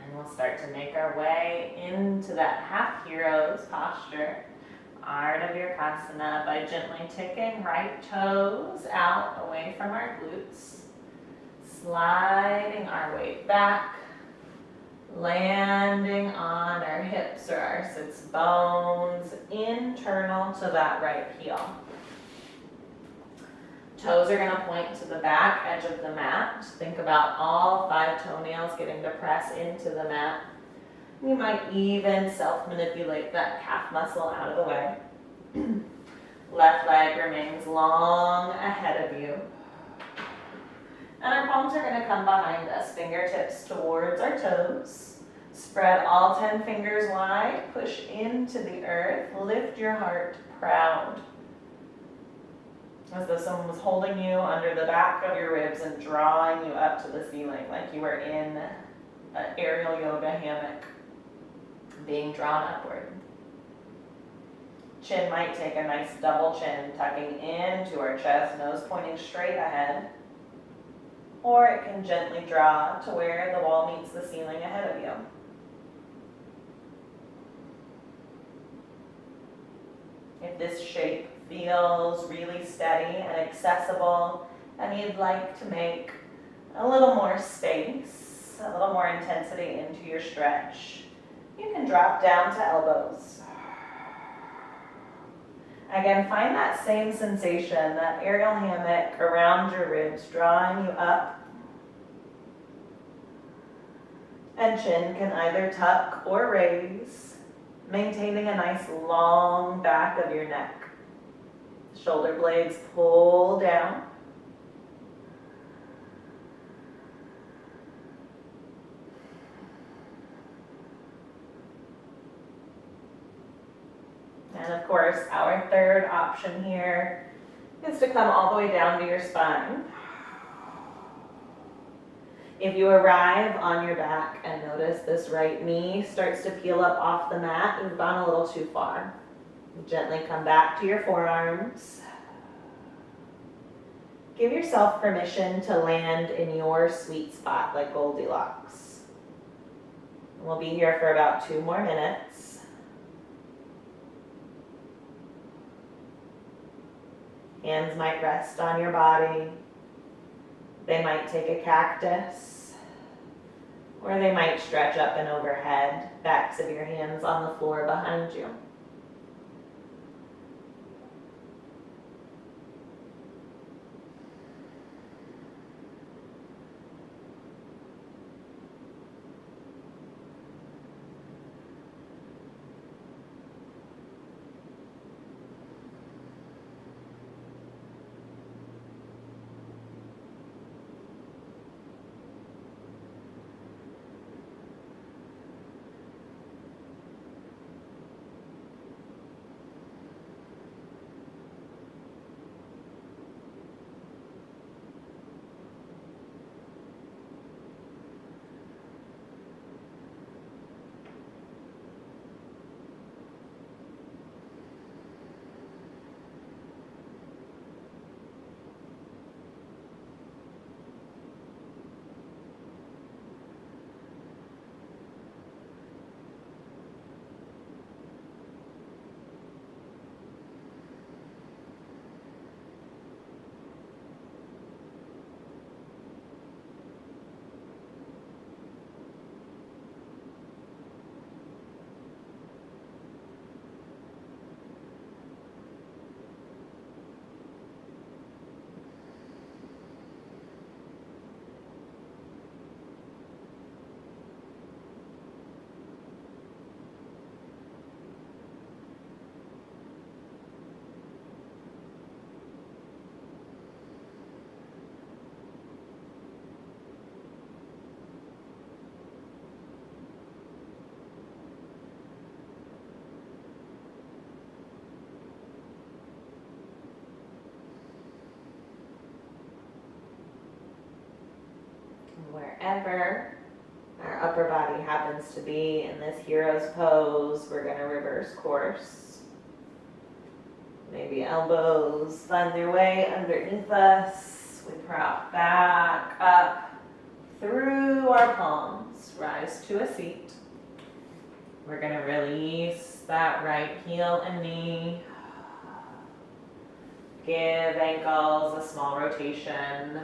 And we'll start to make our way into that half heroes posture. Ardha Virasana by gently taking right toes out away from our glutes. Sliding our weight back, landing on our hips or our sits bones, internal to that right heel. Toes are going to point to the back edge of the mat. Think about all 5 toenails getting to press into the mat. You might even self-manipulate that calf muscle out of the way. Left leg remains long ahead of you. And our palms are going to come behind us, fingertips towards our toes. Spread all 10 fingers wide, push into the earth, lift your heart proud. As though someone was holding you under the back of your ribs and drawing you up to the ceiling, like you were in an aerial yoga hammock, being drawn upward. Chin might take a nice double chin, tucking into our chest, nose pointing straight ahead. Or it can gently draw to where the wall meets the ceiling ahead of you. If this shape feels really steady and accessible, and you'd like to make a little more space, a little more intensity into your stretch, you can drop down to elbows. Again, find that same sensation, that aerial hammock around your ribs, drawing you up. And chin can either tuck or raise, maintaining a nice long back of your neck. Shoulder blades pull down. And of course, our third option here is to come all the way down to your spine. If you arrive on your back and notice this right knee starts to peel up off the mat, you've gone a little too far. Gently come back to your forearms. Give yourself permission to land in your sweet spot like Goldilocks. We'll be here for about 2 more minutes. Hands might rest on your body. They might take a cactus, or they might stretch up and overhead, backs of your hands on the floor behind you. wherever our upper body happens to be in this hero's pose, we're going to reverse course. Maybe elbows find their way underneath us. We prop back up through our palms, rise to a seat. We're going to release that right heel and knee. Give ankles a small rotation.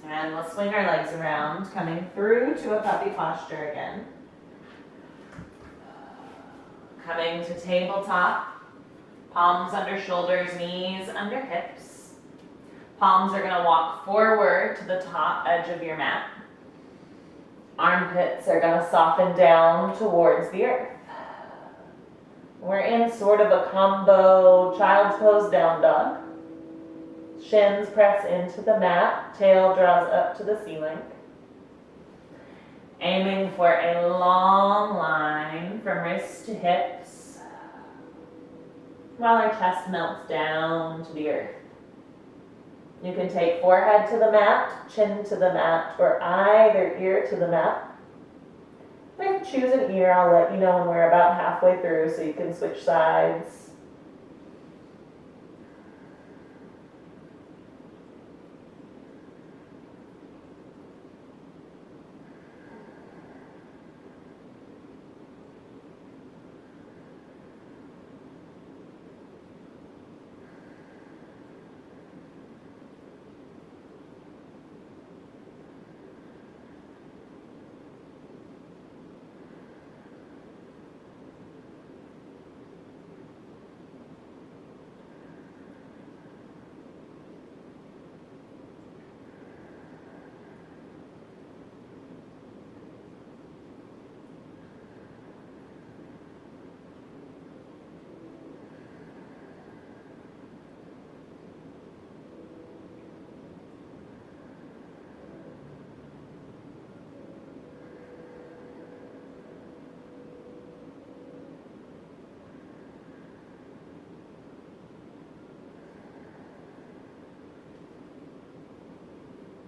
And we'll swing our legs around, coming through to a puppy posture again. Coming to tabletop, palms under shoulders, knees under hips. Palms are going to walk forward to the top edge of your mat. Armpits are going to soften down towards the earth. We're in sort of a combo child's pose down dog. Shins press into the mat, tail draws up to the ceiling. Aiming for a long line from wrist to hips while our chest melts down to the earth. You can take forehead to the mat, chin to the mat, or either ear to the mat. If you choose an ear, I'll let you know when we're about halfway through so you can switch sides.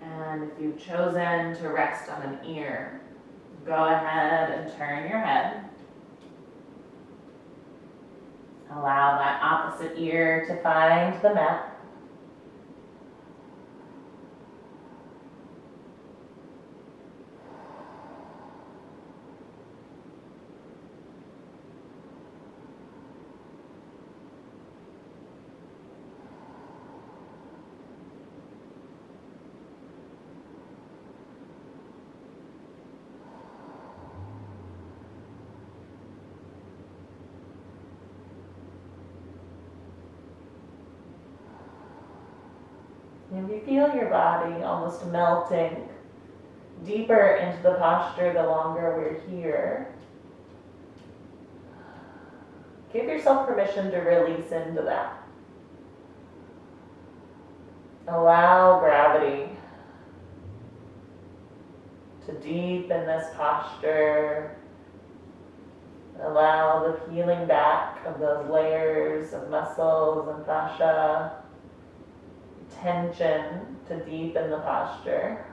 And if you've chosen to rest on an ear, go ahead and turn your head. Allow that opposite ear to find the mat. If you feel your body almost melting deeper into the posture the longer we're here, give yourself permission to release into that. Allow gravity to deepen this posture. Allow the peeling back of those layers of muscles and fascia, tension to deepen the posture.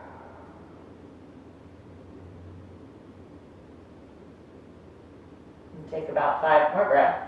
And take about 5 more breaths.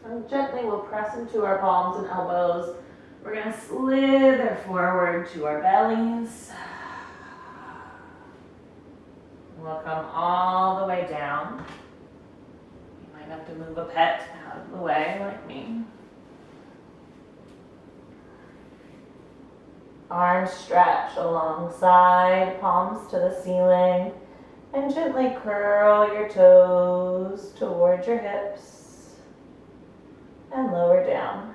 And gently we'll press into our palms and elbows. We're going to slither forward to our bellies. We'll come all the way down. You might have to move a pet out of the way like me. Arms stretch alongside, palms to the ceiling, and gently curl your toes towards your hips and lower down.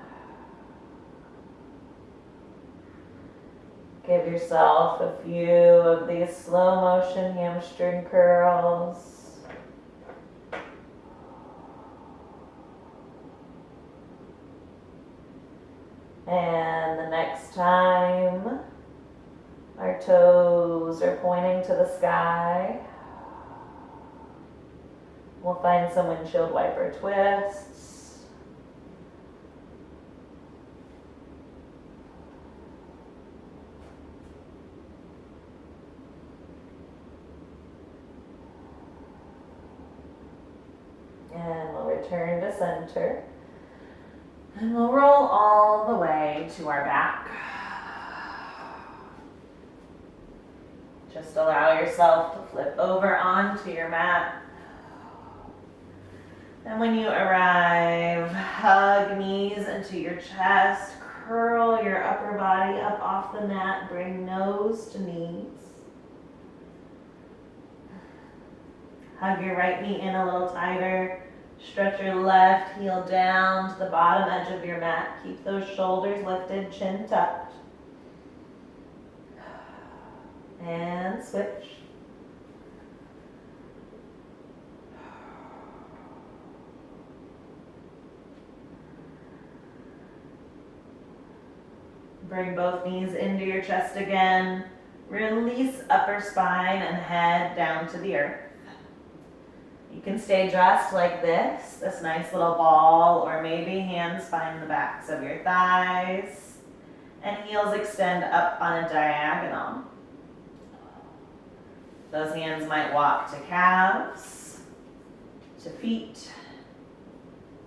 Give yourself a few of these slow motion hamstring curls. And the next time our toes are pointing to the sky, we'll find some windshield wiper twists. And we'll return to center. And we'll roll all the way to our back. Just allow yourself to flip over onto your mat. And when you arrive, hug knees into your chest, curl your upper body up off the mat, bring nose to knees. Hug your right knee in a little tighter. Stretch your left heel down to the bottom edge of your mat. Keep those shoulders lifted, chin tucked. And switch. Bring both knees into your chest again. Release upper spine and head down to the earth. You can stay dressed like this nice little ball, or maybe hands find the backs of your thighs and heels extend up on a diagonal. Those hands might walk to calves, to feet,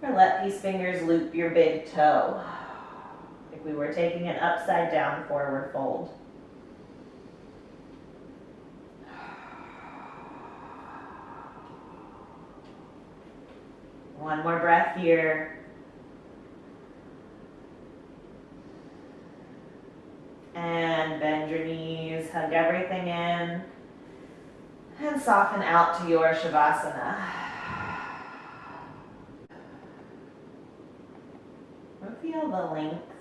or let these fingers loop your big toe, like we were taking an upside down forward fold. One more breath here. And bend your knees, hug everything in, and soften out to your Shavasana. Feel the length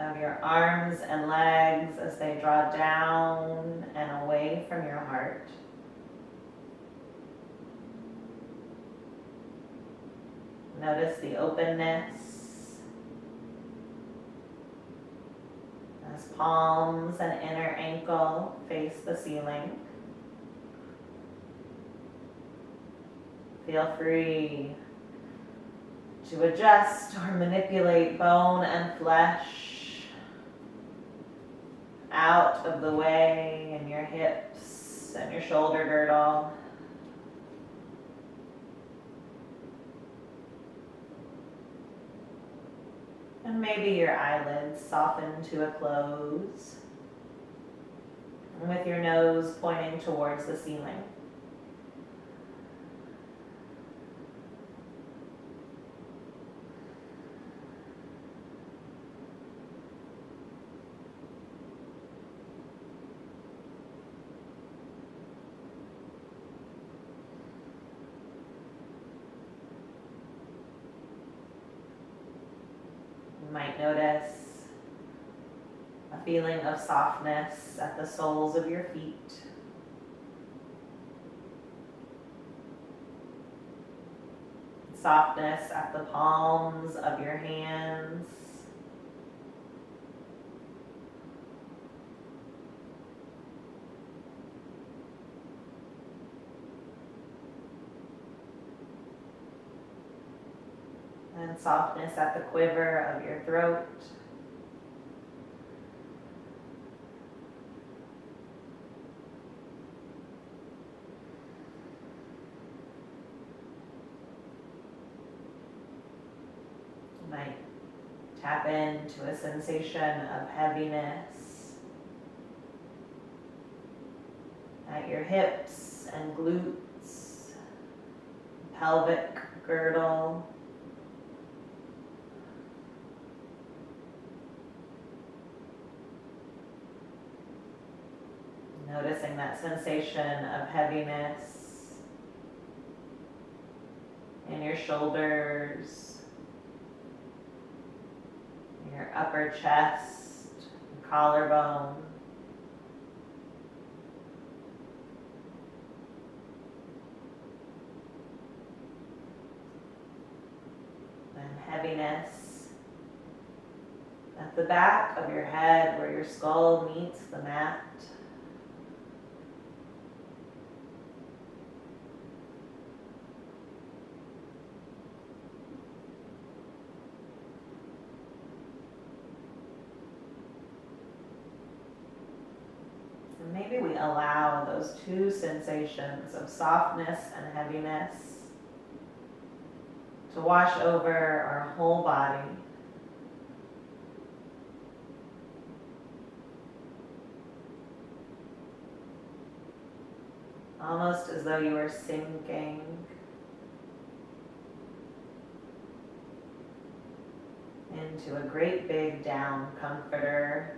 of your arms and legs as they draw down and away from your heart. Notice the openness as palms and inner ankle face the ceiling. Feel free to adjust or manipulate bone and flesh out of the way in your hips and your shoulder girdle. And maybe your eyelids soften to a close, and with your nose pointing towards the ceiling. You might notice a feeling of softness at the soles of your feet. Softness at the palms of your hands. And softness at the quiver of your throat. You might tap into a sensation of heaviness at your hips and glutes, pelvic girdle. Noticing that sensation of heaviness in your shoulders, your upper chest, collarbone. And heaviness at the back of your head where your skull meets the mat. And maybe we allow those two sensations of softness and heaviness to wash over our whole body. Almost as though you were sinking into a great big down comforter.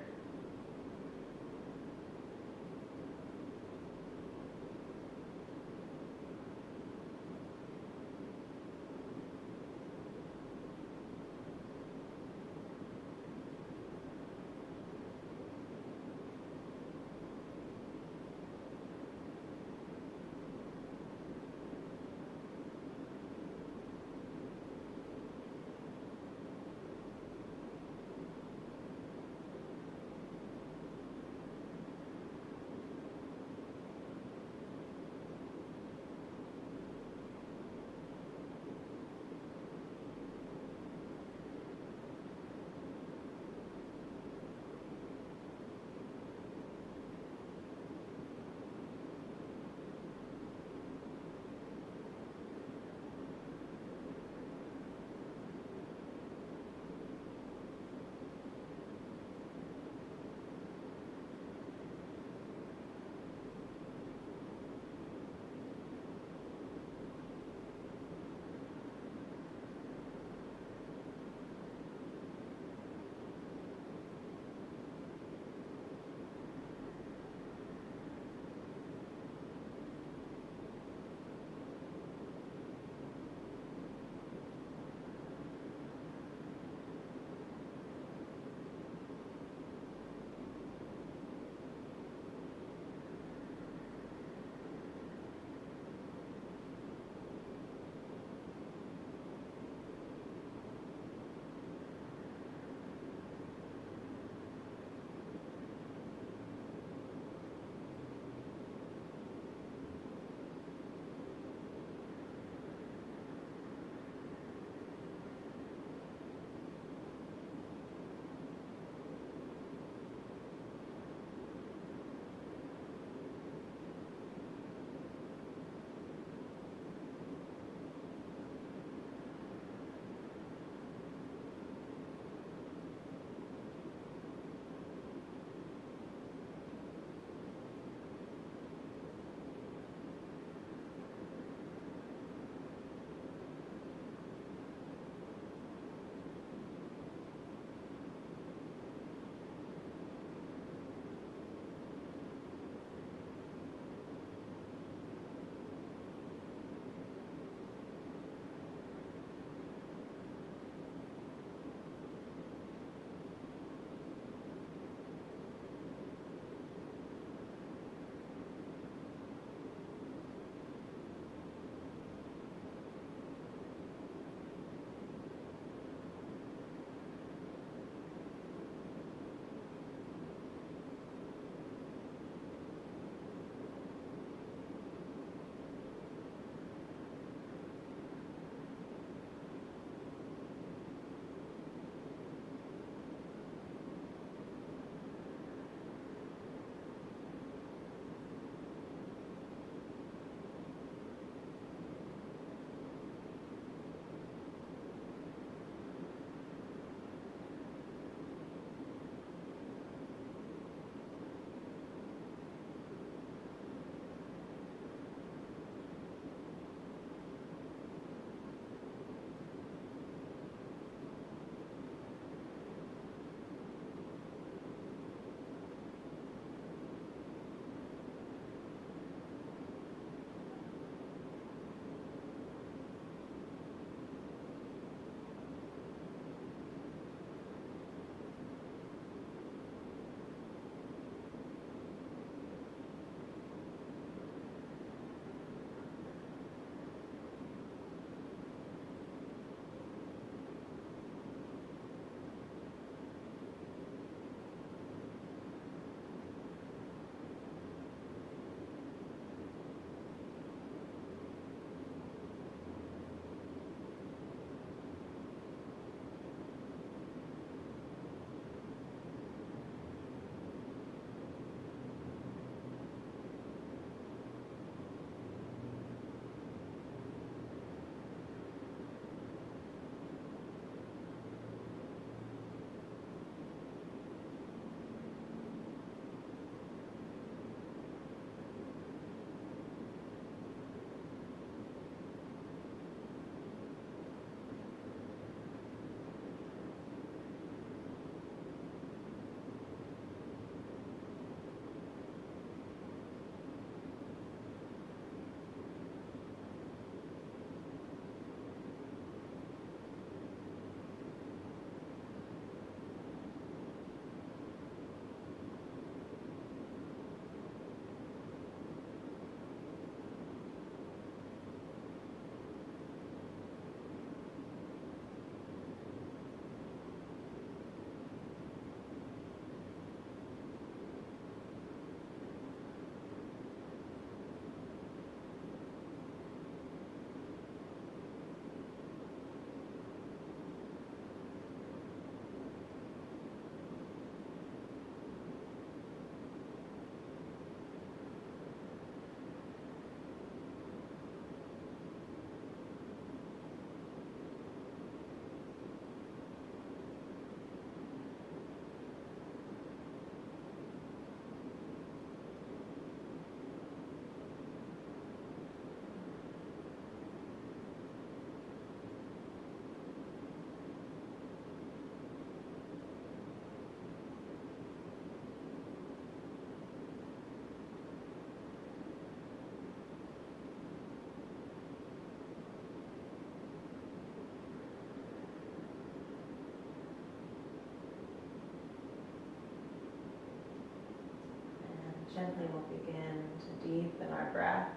gently we'll begin to deepen our breath.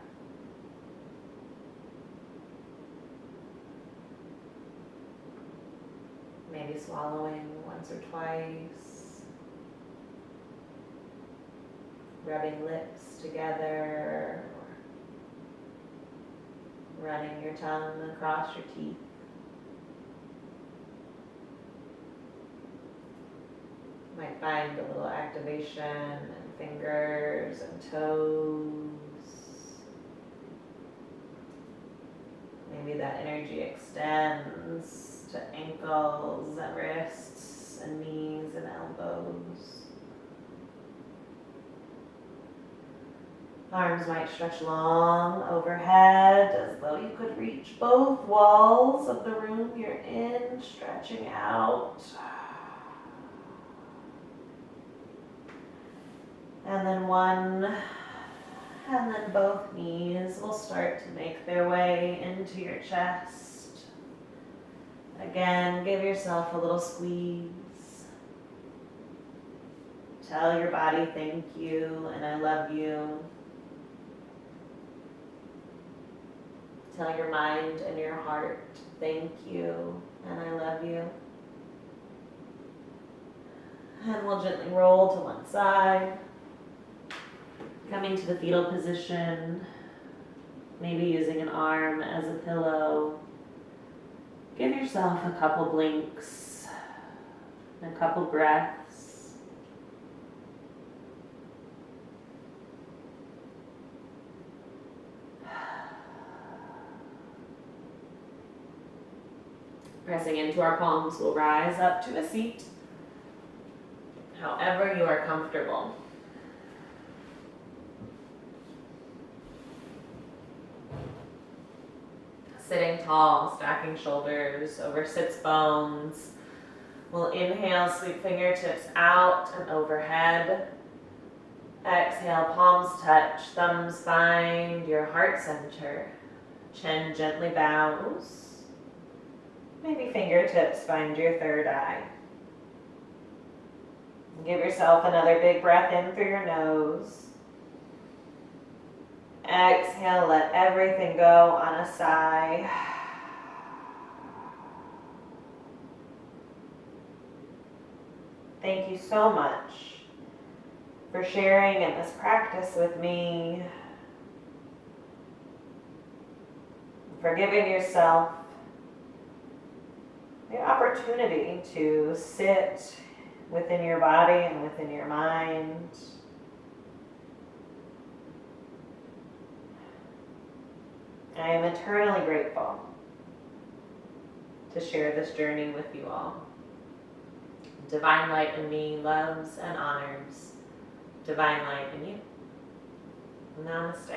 Maybe swallowing once or twice, rubbing lips together, or running your tongue across your teeth. You might find a little activation in fingers and toes. Maybe that energy extends to ankles and wrists and knees and elbows. Arms might stretch long overhead as though you could reach both walls of the room you're in, stretching out. And then one, and then both knees will start to make their way into your chest. Again, give yourself a little squeeze. Tell your body thank you and I love you. Tell your mind and your heart thank you and I love you. And we'll gently roll to one side. Coming to the fetal position, maybe using an arm as a pillow. Give yourself a couple blinks, a couple breaths. Pressing into our palms, we'll rise up to a seat, however you are comfortable. Sitting tall, stacking shoulders over sits bones. We'll inhale, sweep fingertips out and overhead. Exhale, palms touch, thumbs find your heart center. Chin gently bows. Maybe fingertips find your third eye. Give yourself another big breath in through your nose. Exhale, let everything go on a sigh. Thank you so much for sharing in this practice with me, for giving yourself the opportunity to sit within your body and within your mind. I am eternally grateful to share this journey with you all. Divine light in me loves and honors divine light in you. Namaste.